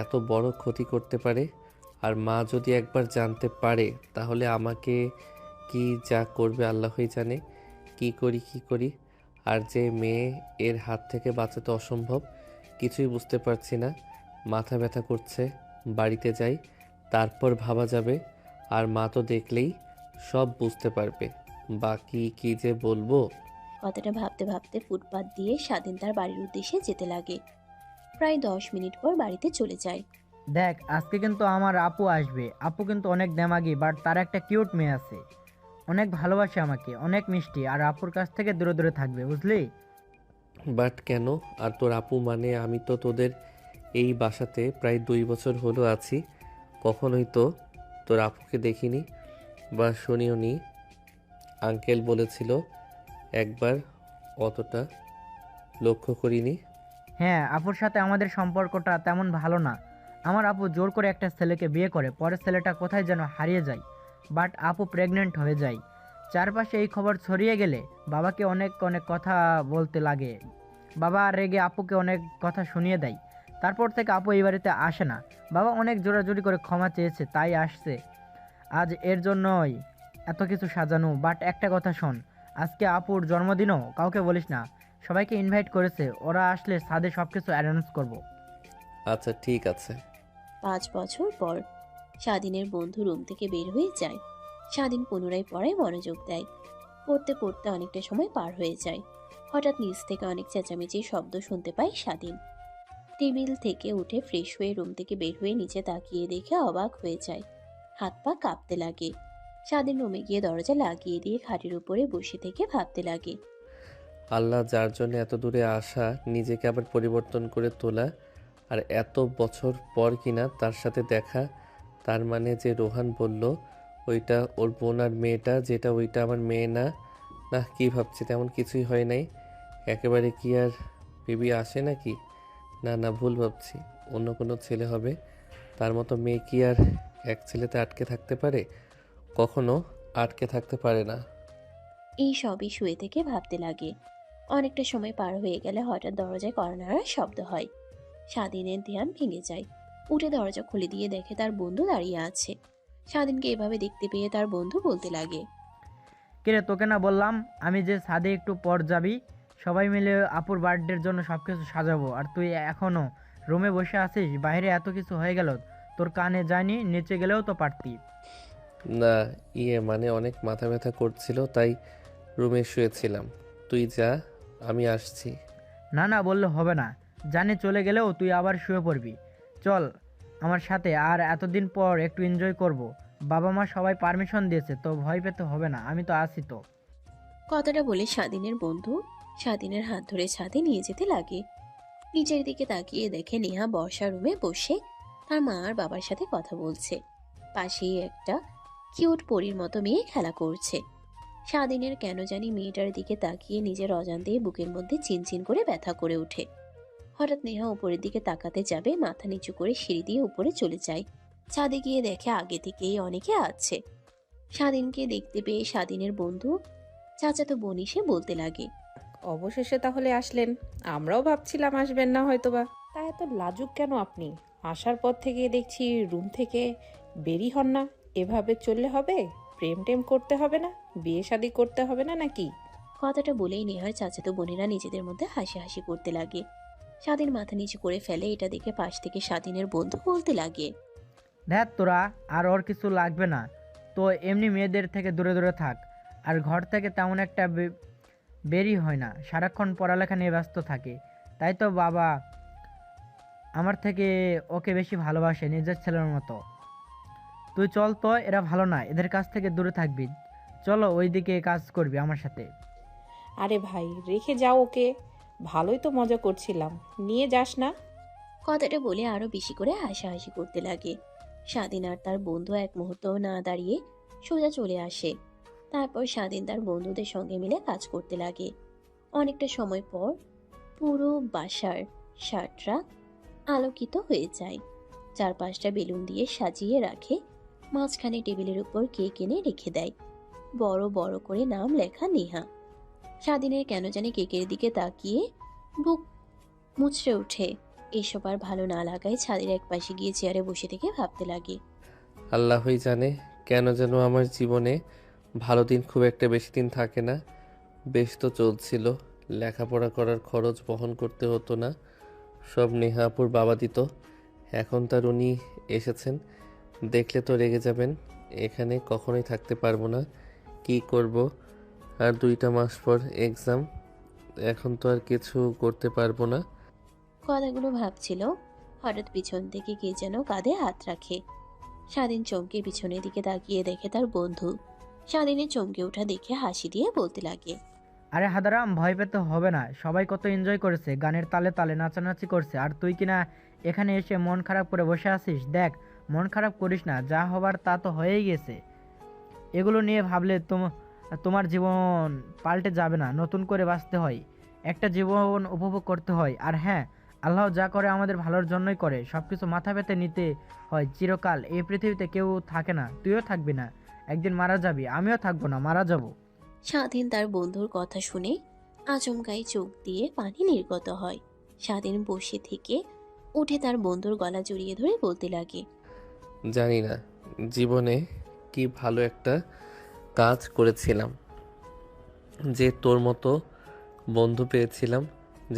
এত বড় ক্ষতি করতে পারে? আর মা যদি একবার জানতে পারে তাহলে আমাকে কি যা করবে আল্লাহই জানে। কি করি। আর যে মেয়ে, এর হাত থেকে বাঁচাতে অসম্ভব। কিছুই বুঝতে পারছি না, মাথা ব্যথা করছে। বাড়িতে যাই, তারপর ভাবা যাবে। আর মা তো দেখলেই সব বুঝতে পারবে। বাকি কি যে বলবো। কথাটা ভাবতে ভাবতে ফুটপাত দিয়ে স্বাধীন তার বাড়ির উদ্দেশ্যে যেতে লাগে। প্রায় 10 মিনিট পর বাড়িতে চলে যায়। দেখ, আজকে কিন্তু আমার আপু আসবে। আপু কিন্তু অনেক দেমাগি, বাট তার একটা কিউট মেয়ে আছে, অনেক ভালোবাসে আমাকে, অনেক মিষ্টি। আর আপুর কাছ থেকে দূরে দূরে থাকবে, বুঝলি? বাট কেন? আর তোর আপু মানে? আমি তো তোদের এই বাসাতে প্রায় 2 বছর হলো আছি, কখনোই তো তোর আপুকে দেখিনি বা শুনিও নি। আঙ্কেল বলেছিল একবার, অতটা লক্ষ্য করিনি। হ্যাঁ, আপুর সাথে আমাদের সম্পর্কটা তেমন ভালো না। আমার আপু জোর করে একটা ছেলেকে বিয়ে করে, পরে ছেলেটা কোথায় যেন হারিয়ে যায়। বাট আপু প্রেগনেন্ট হয়ে যায়। চারপাশে এই খবর ছড়িয়ে গেলে বাবাকে অনেক অনেক কথা বলতে লাগে। বাবা রেগে আপুকে অনেক কথা শুনিয়ে দেয়। তারপর থেকে আপু এই বাড়িতে আসে না। বাবা অনেক জোরাজুরি করে ক্ষমা চেয়েছে, তাই আসছে আজ। এর জন্যই এত কিছু সাজানো। বাট একটা কথা শোন, আজকে আপুর জন্মদিনও কাউকে বলিস না। সবাইকে ইনভাইট করেছে, ওরা আসলে ছাদে সব কিছু অ্যারেঞ্জ করবো। আচ্ছা ঠিক আছে। 5 বছর পর স্বাধীনের বন্ধু রুম থেকে বের হয়ে যায়। স্বাধীন পুনরায় পড়ায় মনোযোগ দেয়। পড়তে পড়তে অনেকটা সময় পার হয়ে যায়। হঠাৎ নিচ থেকে অনেক চেঁচামেচির শব্দ শুনতে পায় স্বাধীন। টেবিল থেকে উঠে ফ্রেশ হয়ে রুম থেকে বের হয়ে নিচে তাকিয়ে দেখে অবাক হয়ে যায়। হাত পা কাঁপতে লাগে। স্বাধীন রুমে গিয়ে দরজা লাগিয়ে দিয়ে খাটের উপরে বসে থেকে ভাবতে লাগে, আল্লাহ যার জন্য এত দূরে আসা, নিজেকে আবার পরিবর্তন করে তোলা, আর এত বছর পর কিনা তার সাথে দেখা। তার মানে যে রোহান বলল ওইটা ওর বোন, আর মেয়েটা যেটা ওইটা আমার মেয়ে না। না, কি ভাবছি, তেমন কিছুই হয় নাই। একেবারে কি আর বেবি আসে নাকি? না, ভুল ভাবছি। অন্য কোনো ছেলে হবে। তার মতো মেয়ে কি আর এক ছেলেতে আটকে থাকতে পারে? কখনো আটকে থাকতে পারে না। এই সবই শুয়ে থেকে ভাবতে লাগে। অনেকটা সময় পার হয়ে গেলে হঠাৎ দরজায় কড়া নাড়ার শব্দ হয়। স্বাধীনের ধ্যান ভেঙে যায়। উঠে দরজা খুলে দিয়ে দেখে তার বন্ধু দাঁড়িয়ে আছে। স্বাধীনকে এভাবে দেখতে পেয়ে তার বন্ধু বলতে লাগে, কিরে, তোকে না বললাম আমি যে ছাদে একটু পর যাবি? সবাই মিলে আপুর বার্থডের জন্য সব কিছু সাজাবো, আর তুই এখনো রুমে বসে আছিস? বাইরে এত কিছু হয়ে গেল, তোর কানে যায়নি? নিচে গেলেও তো পারতি। না, মানে অনেক মাথা ব্যথা করছিল, তাই রুমে শুয়েছিলাম। তুই যা, আমি আসছি। না বললে হবে না। জানি চলে গেলেও তুই আবার শুয়ে পড়বি। চল আমার সাথে, আর এতদিন পর একটু এনজয় করব। বাবা মা সবাই পারমিশন দিয়েছে, তো ভয় পেতে হবে না, আমি তো আছি তো। কথাটা বলে স্বাধীনের বন্ধু স্বাধীনের হাত ধরে ছাদে নিয়ে যেতে লাগে। নিচের দিকে তাকিয়ে দেখে নেহা বর্ষা রুমে বসে তার মা আর বাবার সাথে কথা বলছে। পাশেই একটা কিউট পরীর মতো মেয়ে খেলা করছে। স্বাধীনের কেন জানি মেয়েটার দিকে তাকিয়ে নিজের অজান্তেই বুকের মধ্যে চিনচিন করে ব্যথা করে ওঠে। হঠাৎ নেহা উপরের দিকে তাকাতে যাবে, মাথা নিচু করে সিঁড়ি দিয়ে উপরে চলে যায়। ছাদে গিয়ে দেখে আগে থেকেই অনেকে আছে। স্বাধীনকে দেখতে পেয়ে স্বাধীনের বন্ধু চাচাতো বোন এসে বলতে লাগে, অবশেষে তাহলে আসলেন। আমরাও ভাবছিলাম আসবেন না হয়তোবা। তা এত লাজুক কেন আপনি? আসার পর থেকে দেখছি রুম থেকে বেরি হন না। এভাবে চললে হবে? প্রেম টেম করতে হবে না? বিয়ে শাদী করতে হবে না নাকি? কথাটা বলেই নেহার চাচাতো বোনেরা নিজেদের মধ্যে হাসি করতে লাগে। স্বাধীন মাথা নিচু করে ফেলে। এটা দেখে পাশ থেকে স্বাধীনের বন্ধু বলতে লাগে, দেখ তোরা, আর ওর কিছু লাগবে না তো, এমনি মেয়েদের থেকে দূরে দূরে থাক। আর ঘর থেকে তেমন একটা বেরি হয় না, সারাক্ষণ পড়ালেখা নিয়ে ব্যস্ত থাকে। তাই তো বাবা আমার থেকে ওকে বেশি ভালোবাসে, নিজের ছেলের মতো। তুই চল তো, এরা ভালো না, এদের কাছ থেকে দূরে থাকবি। চলো ওইদিকে কাজ করবি আমার সাথে। আরে ভাই, রেখে যাও ওকে। ভালোই তো মজা করছিলাম, নিয়ে যাস না। কথাটা বলে আরো বেশি করে হাসাহাসি করতে লাগে। স্বাধীন আর তার বন্ধু এক মুহূর্তও না দাঁড়িয়ে সোজা চলে আসে। তারপর স্বাধীন তার বন্ধুদের সঙ্গে মিলে কাজ করতে লাগে। অনেকটা সময় পর পুরো বাসার শার্টরা আলোকিত হয়ে যায়। চারপাশটা বেলুন দিয়ে সাজিয়ে রাখে। মাঝখানে টেবিলের উপর কেক এনে রেখে দেয়। বড় বড় করে নাম লেখা নেহা। স্বাধীনের কেন জানি কেকের দিকে তাকিয়ে বুক মুচড়ে ওঠে। এসব আর ভালো না লাগায় ছাদের এক পাশে গিয়ে চেয়ারে বসে থেকে ভাবতে লাগে, আল্লাহই জানে কেন যেন আমার জীবনে ভালো দিন খুব একটা বেশি দিন থাকে না। বেশ তো চলছিল, লেখাপড়া করার খরচ বহন করতে হতো না, সব নেহাপুর বাবা দিত। এখন তার উনি এসেছেন, দেখলে তো রেগে যাবেন। এখানে কখনোই থাকতে পারবো না। কি করব? আর 2টা মাস পর এক্সাম, এখন তো আর কিছু করতে পারবো না। কথাগুলো ভাবছিল। হঠাৎ পিছন থেকে কে যেন কাঁধে হাত রাখে। স্বাধীন চমকে পিছনের দিকে তাকিয়ে দেখে তার বন্ধু। স্বাধীনের চমকে ওঠা দেখে হাসি দিয়ে বলতে লাগে, আরে হাদারাম, ভয় পেতে হবে না, সবাই কত এনজয় করেছে, গানের তালে তালে নাচানাচি করছে, আর তুই কিনা এখানে এসে মন খারাপ করে বসে আছিস। দেখ, মন খারাপ করিস না, যা হবার তা তো হয়েই গেছে। এগুলো নিয়ে ভাবলে তোমার জীবন পাল্টে যাবে না, নতুন করে বাঁচতে হয়, একটা জীবন উপভোগ করতে হয়। আর হ্যাঁ, আল্লাহ যা করে আমাদের ভালোর জন্যই করে, সব কিছু মাথা পেতে নিতে হয়। চিরকাল এই পৃথিবীতে কেউ থাকে না, তুইও থাকবি না, একদিন মারা যাবি, আমিও থাকবো না, মারা যাব। স্বাধীন তার বন্ধুর কথা শুনে আচমকাই চোখ দিয়ে পানি নির্গত হয়। স্বাধীন বসে থেকে উঠে তার বন্ধুর গলা জড়িয়ে ধরে বলতে লাগে, জানি না জীবনে কি ভালো একটা কাজ করেছিলাম যে তোর মতো বন্ধু পেয়েছিলাম।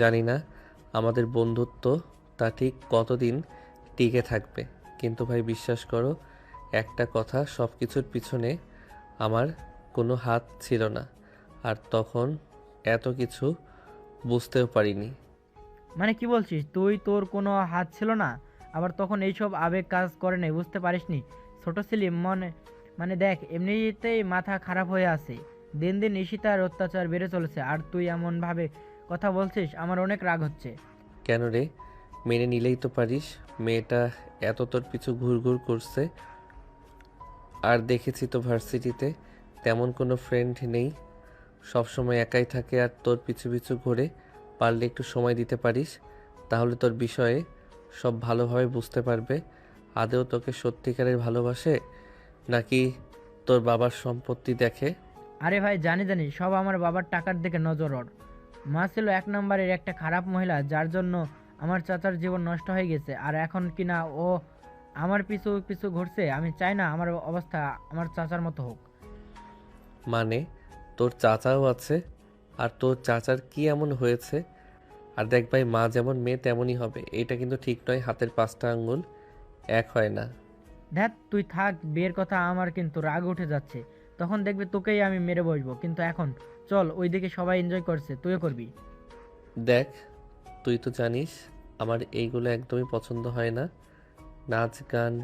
জানি না আমাদের বন্ধুত্ব তা ঠিক কতদিন টিকে থাকবে, কিন্তু ভাই বিশ্বাস করো একটা কথা, সব কিছুর পিছনে আমার কোনো হাত ছিল না, আর তখন এত কিছু বুঝতেও পারিনি। মানে কি বলছিস তুই? তোর কোনো হাত ছিল না, আবার তখন এইসব আবেগ কাজ করে নাই, বুঝতে পারিসনি? ছোট ছিলি মানে দেখ, এমনিতেই মাথা খারাপ হয়ে আছে, দিন দিন ঈশিতার অত্যাচার বেড়ে চলেছে, আর তুই এমনভাবে কথা বলছিস, আমার অনেক রাগ হচ্ছে। কেন রে? মেনে নিলেই তো পারিস। মেয়েটা এত তোর পিছু ঘুরঘুর করছে, আর দেখেছি তো ভার্সিটিতে তেমন কোনো ফ্রেন্ড নেই, সবসময় একাই থাকে আর তোর পিছু পিছু ঘুরে। পারলে একটু সময় দিতে পারিস, তাহলে তোর বিষয়ে সব ভালোভাবে বুঝতে পারবে। আদেও তোকে সত্যিকারের ভালোবাসে নাকি তোর বাবার সম্পত্তি দেখে? আরে ভাই, জানি জানি, সব আমার বাবার টাকার দিকে নজর ওর। মা ছিল 1 নম্বরের একটা খারাপ মহিলা, যার জন্য আমার চাচার জীবন নষ্ট হয়ে গেছে, আর এখন কিনা ও আমার পিছু পিছু ঘুরছে। আমি চাই না আমার অবস্থা আমার চাচার মতো হোক। মানে তোর চাচাও আছে, আর তোর চাচার কি এমন হয়েছে? আর দেখ ভাই, মা যেমন মেয়ে তেমনই হবে, এটা কিন্তু ঠিক নয়। হাতের 5টা আঙ্গুল এক হয় না। দেখ তুই থাক, বিয়ের কথা আমার কিন্তু রাগ উঠে যাচ্ছে, তখন দেখবি তোকেই আমি মেরে বসবো। কিন্তু এখন চল, ওইদিকে সবাই এনজয় করছে, তুইও করবি। দেখ, তুই তো জানিস আমার এইগুলো একদমই পছন্দ হয় না। নাচ গান,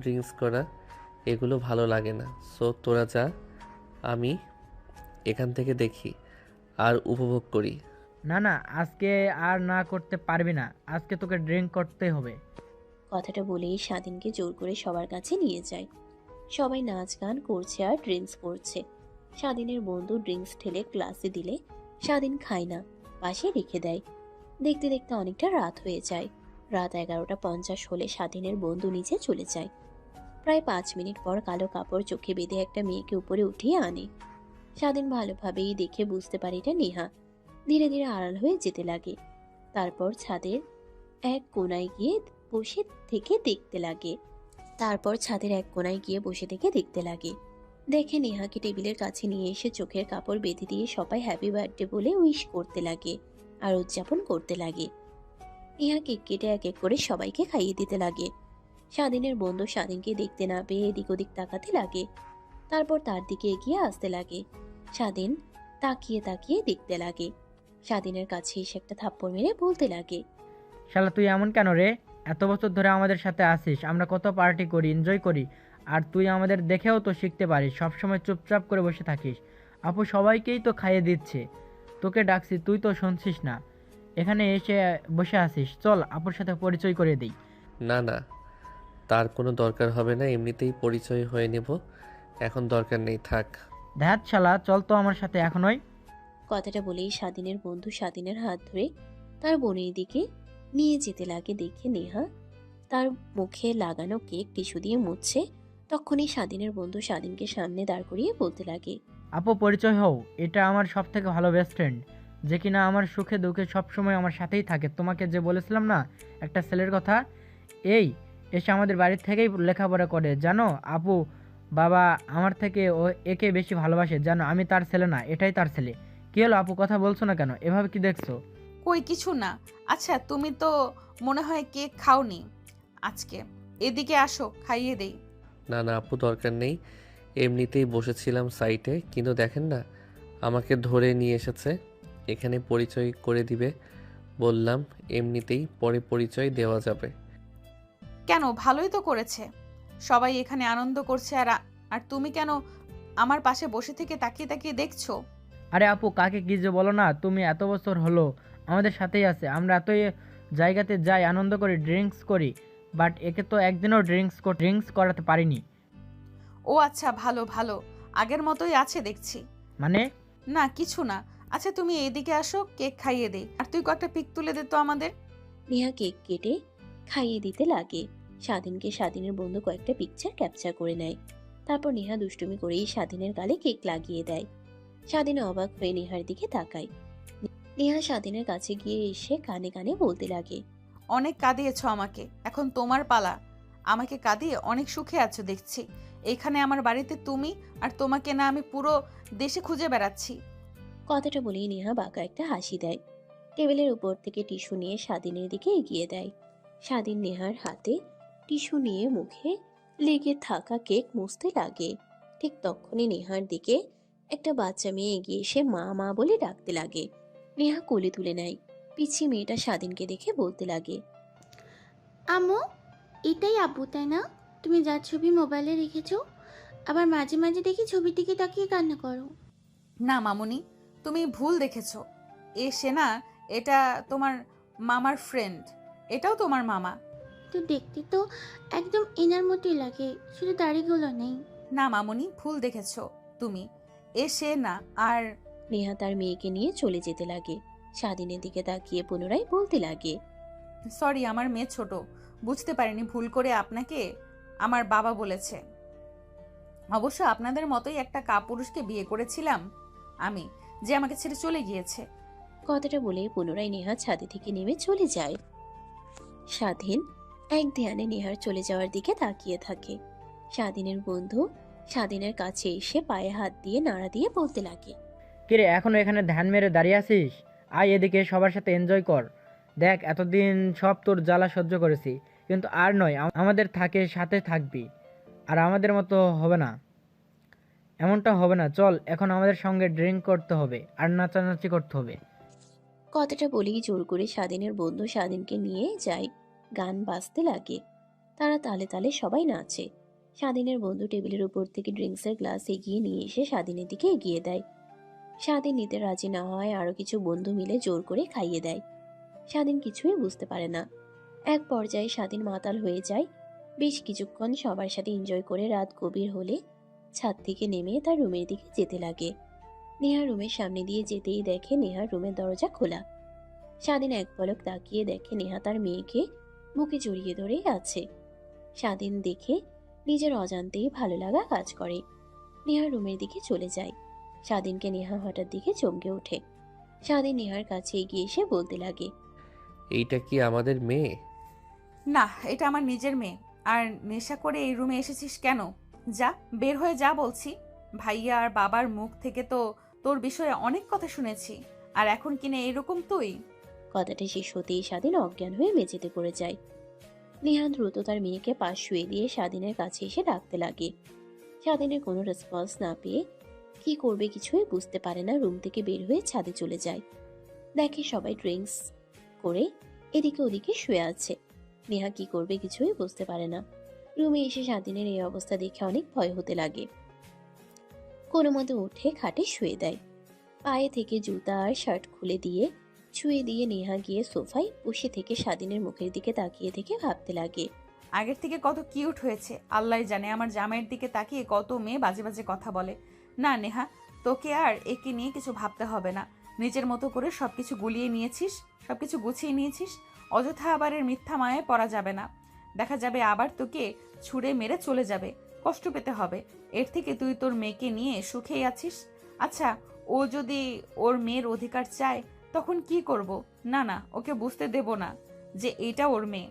ড্রিঙ্কস করা, এগুলো ভালো লাগে না। সো তোরা যা, আমি এখান থেকে দেখি আর উপভোগ করি। না না, আজকে আর না করতে পারবি না, আজকে তোকে ড্রিঙ্ক করতে হবে। কথাটা বলেই স্বাধীনকে জোর করে সবার কাছে নিয়ে যায়। সবাই নাচ গান করছে আর ড্রিঙ্কস করছে। স্বাধীনের বন্ধু ড্রিঙ্কস ঢেলে গ্লাসে দিলে স্বাধীন খায় না, পাশে রেখে দেয়। দেখতে দেখতে অনেকটা রাত হয়ে যায়। রাত 11:50 হলে স্বাধীনের বন্ধু নিচে চলে যায়। প্রায় 5 মিনিট পর কালো কাপড় চোখে বেঁধে একটা মেয়েকে উপরে উঠিয়ে আনে। স্বাধীন ভালোভাবেই দেখে বুঝতে পারে এটা নেহা। ধীরে ধীরে আড়াল হয়ে যেতে লাগে। তারপর ছাদের এক কোণায় গিয়ে বসে থেকে দেখতে লাগে। দেখে নেহাকে টেবিলের কাছে নিয়ে এসে চোখের কাপড় বেঁধে দিয়ে সবাই হ্যাপি বার্থডে বলে উইশ করতে লাগে আর উদযাপন করতে লাগে। নেহা কেক কেটে এক এক করে সবাইকে খাইয়ে দিতে লাগে। স্বাধীনের বন্ধু স্বাধীনকে দেখতে না পেয়ে এদিক ওদিক তাকাতে লাগে। তারপর তার দিকে এগিয়ে আসতে লাগে। স্বাধীন তাকিয়ে তাকিয়ে দেখতে লাগে। স্বাধীনের কাছে এসে একটা থাপ্পড় মেরে বলতে লাগে, শালা তুই এমন কেন রে? এত বছর ধরে আমাদের সাথে আসিস, আমরা কত পার্টি করি, এনজয় করি, আর তুই আমাদের দেখেও তো শিখতে পারিস, সবসময় চুপচাপ করে বসে থাকিস। আপু সবাইকেই তো খাইয়ে দিচ্ছে, তোকে ডাকছি তুই তো শুনছিস না, এখানে এসে বসে আসিস। চল আপুর সাথে পরিচয় করে দিই। না না, তার কোনো দরকার হবে না, এমনিতেই পরিচয় হয়ে নেব, এখন দরকার নেই, থাক। ধ্যাত শালা, চল তো আমার সাথে এখনই। কথাটা বলেই স্বাধীনের বন্ধু স্বাধীনের হাত ধরে তার বোনের দিকে নিয়ে যেতে লাগে। দেখে নেহা তার মুখে লাগানো কেক টিস্যু দিয়ে মুছছে। তখনই স্বাধীনের বন্ধু স্বাধীনকে সামনে দাঁড় করিয়ে বলতে লাগে, আপু পরিচয় হও, এটা আমার সব থেকে ভালো বেস্ট ফ্রেন্ড, যে কিনা আমার সুখে দুঃখে সবসময় আমার সাথেই থাকে। তোমাকে যে বলেছিলাম না একটা ছেলের কথা, এই এসে আমাদের বাড়ি থেকেই লেখাপড়া করে, জানো আপু। বাবা আমার থেকে ও একে বেশি ভালোবাসে, জানো আমি তার ছেলে না, এটাই তার ছেলে। কি হলো আপু, কথা বলছো না কেন? এভাবে কি দেখছো? কই কিছু না। আচ্ছা তুমি তো মনে হয় কেক খাওনি আজকে, এদিকে আসো খাইয়ে দেই। না না আপু, দরকার নেই, এমনিতেই বসেছিলাম সাইটে, কিন্তু দেখেন না আমাকে ধরে নিয়ে এসেছে, এখানে পরিচয় করে দিবে বললাম, এমনিতেই পরে পরিচয় দেওয়া যাবে। কেন, ভালোই তো করেছে, সবাই এখানে আনন্দ করছে, আর তুমি কেন আমার পাশে বসে থেকে তাকিয়ে তাকিয়ে দেখছো? আরে আপু কাকে কি যে বলো না, তুমি এত বছর হলো আমাদের সাথেই আছে, আমরা এতই জায়গাতে যাই, আনন্দ করি, ড্রিঙ্কস করি, বাট একে তো একদিনও ড্রিঙ্কস করাতে পারিনি। ও আচ্ছা, ভালো ভালো, আগের মতোই আছে দেখছি। মানে? না কিছু না। আচ্ছা তুমি এদিকে আসো, কেক খাইয়ে দেই, আর তুই কয়েকটা পিক তুলে দে তো আমাদের। নেহা কেক কেটে খাইয়ে দিতে লাগে। স্বাধীনকে স্বাধীনের বন্ধু কয়েকটা পিকচার ক্যাপচার করে নেয়। তারপর নেহা দুষ্টুমি করেই স্বাধীনের গালে কেক লাগিয়ে দেয়। স্বাধীন অবাক হয়ে নেহার দিকে তাকায়। নেহা স্বাধীনের কাছে গিয়ে এসে কানে কানে বলতে লাগে, অনেক কাঁদিয়েছো আমাকে, এখন তোমার পালা। আমাকে কাঁদিয়ে অনেক সুখে আছো দেখছি। এখানে আমার বাড়িতে তুমি, আর তোমাকে না আমি পুরো দেশে খুঁজে বেড়াচ্ছি। কথাটা বলেই নেহা বাঁকা একটা হাসি দেয়। টেবিলের উপর থেকে টিস্যু নিয়ে স্বাধীনের দিকে এগিয়ে দেয়। স্বাধীন নেহার হাতে টিস্যু নিয়ে মুখে লেগে থাকা কেক মুছতে লাগে। ঠিক তখনই নেহার দিকে একটা বাচ্চা মেয়ে এগিয়ে এসে মা মা বলে ডাকতে লাগে। নেহা কোলে তুলে নেয়। পিছিয়ে মেয়েটা স্বাধীনকে দেখে বলতে লাগে, আম্মু, এটাই আব্বু তাই না? তুমি যার ছবি মোবাইলে রেখেছো, আবার মাঝে মাঝে দেখি ছবির দিকে তাকিয়ে কান্না করো। না মামুনি, তুমি ভুল দেখেছো। সে না, এটা তোমার মামার ফ্রেন্ড, এটাও তোমার মামা। তো দেখতে তো একদম এনার মতোই লাগে, শুধু দাড়িগুলো নেই। না মামুনি, ভুল দেখেছো তুমি, সে না। আর নেহা তার মেয়েকে নিয়ে চলে যেতে লাগে। স্বাধীনের দিকে তাকিয়ে পুনরায় বলতে লাগে, সরি, আমার মেয়ে ছোট, বুঝতে পারিনি, ভুল করে আপনাকে আমার বাবা বলেছে। অবশ্য আপনাদের মতোই একটা কাপুরুষকে বিয়ে করেছিলাম আমি, যে আমাকে ছেড়ে চলে গিয়েছে। কথাটা বলে পুনরায় নেহা ছাদে থেকে নেমে চলে যায়। স্বাধীন এক ধ্যানে নেহার চলে যাওয়ার দিকে তাকিয়ে থাকে। স্বাধীনের বন্ধু স্বাধীনের কাছে এসে পায়ে হাত দিয়ে নাড়া দিয়ে বলতে লাগে, কিরে এখনো এখানে ধ্যান মেরে দাঁড়িয়ে আছিস? আয় এদিকে, সবার সাথে এনজয় কর। দেখ এতদিন সব তোর জ্বালা সহ্য করেছি, কিন্তু আর নয়, আমাদের সাথে থাকবি, আর আমাদের মতো হবে না, এমনটা হবে না। চল এখন আমাদের সঙ্গে ড্রিঙ্ক করতে হবে আর নাচানাচি করতে হবে। কথাটা বলেই জোর করে স্বাধীনের বন্ধু স্বাধীনকে নিয়ে যায়। গান বাজতে লাগে। তারা তালে তালে সবাই নাচে। স্বাধীনের বন্ধু টেবিলের উপর থেকে ড্রিঙ্কসের গ্লাস এগিয়ে নিয়ে এসে স্বাধীনের দিকে এগিয়ে দেয়। স্বাধীন নিতে রাজি না হয় আরো কিছু বন্ধু মিলে জোর করে খাইয়ে দেয়। স্বাধীন কিছুই বুঝতে পারে না। এক পর্যায়ে স্বাধীন মাতাল হয়ে যায়। বেশ কিছুক্ষণ সবার সাথে এনজয় করে রাত গভীর হলে ছাদ থেকে নেমে তার রুমের দিকে যেতে লাগে। নেহার রুমের সামনে দিয়ে যেতেই দেখে নেহার রুমের দরজা খোলা। স্বাধীন এক পলক তাকিয়ে দেখে নেহা তার মেয়েকে বুকে জড়িয়ে ধরে আছে। স্বাধীন দেখে নিজের অজান্তেই ভালো লাগা কাজ করে। নেহা রুমের দিকে চলে যায়। স্বাধীনকে নেহা হঠাৎ দিকে চমকে ওঠে। স্বাধীন নেহার কাছে এগিয়ে এসে বলতে লাগে, এইটা কি আমাদের মেয়ে? না, এটা আমার নিজের মেয়ে। আর নেশা করে এই রুমে এসেছিস কেন? যা, বের হয়ে যা বলছি। ভাইয়া আর বাবার মুখ থেকে তো তোর বিষয়ে অনেক কথা শুনেছি, আর এখন কিনা এরকম তুই? কথাটা শেষ হতেই স্বাধীন অজ্ঞান হয়ে মেঝেতে পড়ে যায়। নেহা দ্রুত তার মেয়েকে পাশ শুয়ে দিয়ে স্বাধীনের কাছে এসে ডাকতে লাগে। স্বাধীনের কোনো রেসপন্স না পেয়ে কি করবে কিছুই বুঝতে পারে না, রুম থেকে বের হয়ে ছাদে চলে যায়। দেখে সবাই ড্রিঙ্কস করে এদিকে ওদিকে শুয়ে আছে। নেহা কি করবে কিছুই বুঝতে পারে না। রুমে এসে স্বাধীনের এই অবস্থা দেখে অনেক ভয় হতে লাগে। কোনো মতে উঠে খাটে শুয়ে দেয়। পায়ে থেকে জুতা আর শার্ট খুলে দিয়ে ছুঁয়ে দিয়ে নেহা গিয়ে সোফায় বসে থেকে স্বাধীনের মুখের দিকে তাকিয়ে থেকে ভাবতে লাগে, আগের থেকে কত কিউট হয়েছে। আল্লাহ জানে আমার জামাইয়ের দিকে তাকিয়ে কত মেয়ে বাজে বাজে কথা বলে। না নেহা, তোকে আর একে নিয়ে কিছু ভাবতে হবে না। নিজের মতো করে সবকিছু গুলিয়ে নিয়েছিস, সবকিছু গুছিয়ে নিয়েছিস। অযথা আবার এর মিথ্যা মায়ায় পড়া যাবে না। দেখা যাবে আবার তোকে ছুঁড়ে মেরে চলে যাবে, কষ্ট পেতে হবে। এর থেকে তুই তোর মেয়েকে নিয়ে সুখেই আছিস। আচ্ছা, ও যদি ওর মেয়ের অধিকার চায় তখন কি করব? না না, ওকে বুঝতে দেব না যে এটা ওর মেয়ে।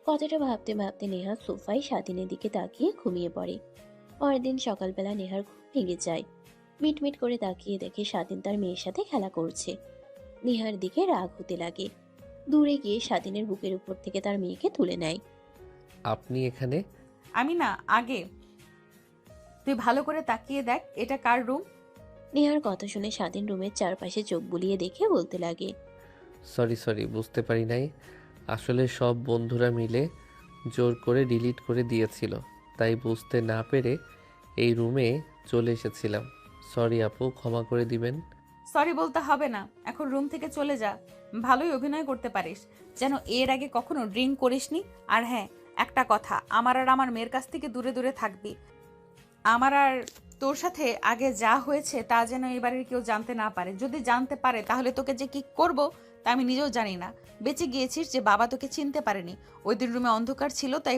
কথাটা ভাবতে ভাবতে নেহা সোফায় স্বাধীনের দিকে তাকিয়ে ঘুমিয়ে পড়ে। পরের দিন সকালবেলা নেহার ঘুম ভেঙে যায়। মিটমিট করে তাকিয়ে দেখে স্বাধীন তার মেয়ের সাথে খেলা করছে। নেহার দিকে রাগ হতে লাগে। দূরে গিয়ে স্বাধীনের বুকের উপর থেকে তার মেয়েকে তুলে নেয়। আপনি এখানে? আমি না, আগে তুই ভালো করে তাকিয়ে দেখ এটা কার রুম। নেহার কথা শুনে স্বাধীন রুমের চারপাশে চোখ বুলিয়ে দেখে বলতে লাগে, সরি বুঝতে পারি নাই। আসলে সব বন্ধুরা মিলে জোর করে ডিলিট করে দিয়েছিল, তাই বুঝতে না পেরে এই রুমে চলে এসেছিলাম। সরি আপু, ক্ষমা করে দিবেন। সরি বলতে হবে না, এখন রুম থেকে চলে যা। ভালোই অভিনয় করতে পারিস, যেন এর আগে কখনো ড্রিঙ্ক করিসনি। আর হ্যাঁ, একটা কথা, আমার আর আমার মেয়ের কাছ থেকে দূরে দূরে থাকবি। আমার আর তোর সাথে আগে যা হয়েছে তা যেন এই বাড়ির কেউ জানতে না পারে। যদি জানতে পারে তাহলে তোকে যে কি করব তা আমি নিজেও জানি না। বেঁচে গিয়েছিস যে বাবা তোকে চিনতে পারেনি। ওই দিন রুমে অন্ধকার ছিল, তাই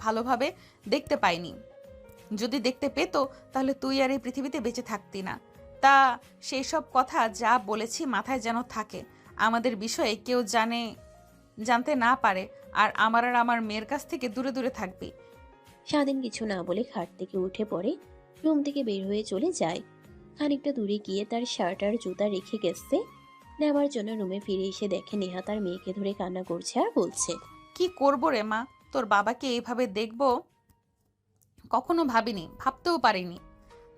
ভালোভাবে দেখতে পাইনি। যদি দেখতে পেতো তাহলে তুই আর এই পৃথিবীতে বেঁচে থাকতি না। তা সেই সব কথা যা বলেছি মাথায় যেন থাকে। আমাদের বিষয়ে কেউ জানতে না পারে। আর আমার মেয়ের কাছ থেকে দূরে দূরে থাকবি। স্বাধীন কিছু না বলে খাট থেকে উঠে পড়ে রুম থেকে বের হয়ে চলে যায়। খানিকটা দূরে গিয়ে তার শার্ট আর জুতা রেখে গেছে নেওয়ার জন্য রুমে ফিরে এসে দেখে নেহা তার মেয়েকে ধরে কান্না করছে আর বলছে, কি করবো রে মা, তোর বাবাকে এইভাবে দেখবো কখনো ভাবিনি, ভাবতেও পারিনি।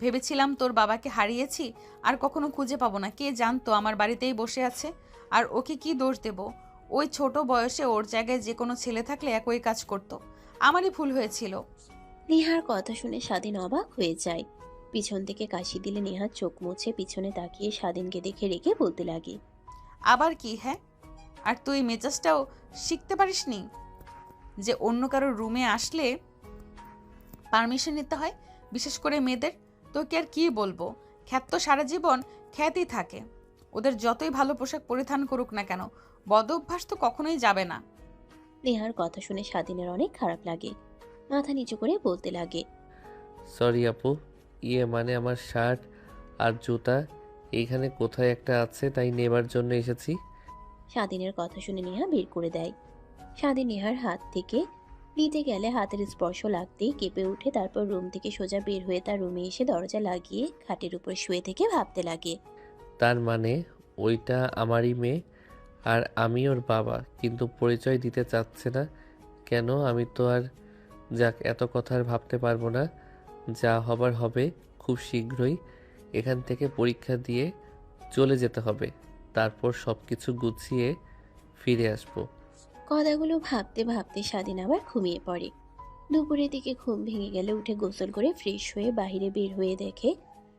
ভেবেছিলাম তোর বাবাকে হারিয়েছি আর কখনো খুঁজে পাবো না। কে জানতো আমার বাড়িতেই বসে আছে। আর ওকে কি দোষ দেব? ওই ছোট বয়সে ওর জায়গায় যে কোনো ছেলে থাকলে একই কাজ করত। আমারই ভুল হয়েছিল। নেহার কথা শুনে স্বাধীন অবাক হয়ে যায়। পিছন থেকে কাশি দিলে নেহার চোখ মুছে পিছনে তাকিয়ে স্বাধীনকে দেখে রেখে বলতে লাগে, আবার কি? হ্যাঁ, আর তুই মেজাজটাও শিখতে পারিসনি যে অন্য কারোর রুমে আসলে পারমিশন নিতে হয়, বিশেষ করে মেয়েদের। তোকে আর কি বলবো, খ্যাত তো সারা জীবন খ্যাতই থাকে। ওদের যতই ভালো পোশাক পরিধান করুক না কেন, বদ অভ্যাস তো কখনোই যাবে না। নেহার কথা শুনে স্বাধীনের অনেক খারাপ লাগে। মাথা নিচু করে বলতে লাগে, সরি আপু, মানে আমার শার্ট আর জুতা এইখানে কোথায় একটা আছে, তাই নেবার জন্য এসেছি। স্বাধীনের কথা শুনে নেহা বের করে দেয়। স্বাধীন নেহার হাত থেকে নিতে গেলে হাতের স্পর্শ লাগতেই কেঁপে উঠে, তারপর রুম থেকে সোজা বের হয়ে তার রুমে এসে দরজা লাগিয়ে খাটের উপর শুয়ে থেকে ভাবতে লাগে। তার মানে ওইটা আমারই মেয়ে আর আমি ওর বাবা, কিন্তু পরিচয় দিতে চাচ্ছে না কেন? আমি তো আর যাক, এত কথা আর ভাবতে পারবো না। যা হবার হবে খুব শীঘ্রই। এখান থেকে পরীক্ষা দিয়ে চলে যেতে হবে, তারপর সব কিছু গুছিয়ে ফিরে আসবো। কথাগুলো ভাবতে ভাবতে স্বাধীন আবার ঘুমিয়ে পড়ে। দুপুরের দিকে ঘুম ভেঙে গেলে উঠে গোসল করে ফ্রেশ হয়ে বাইরে বের হয়ে দেখে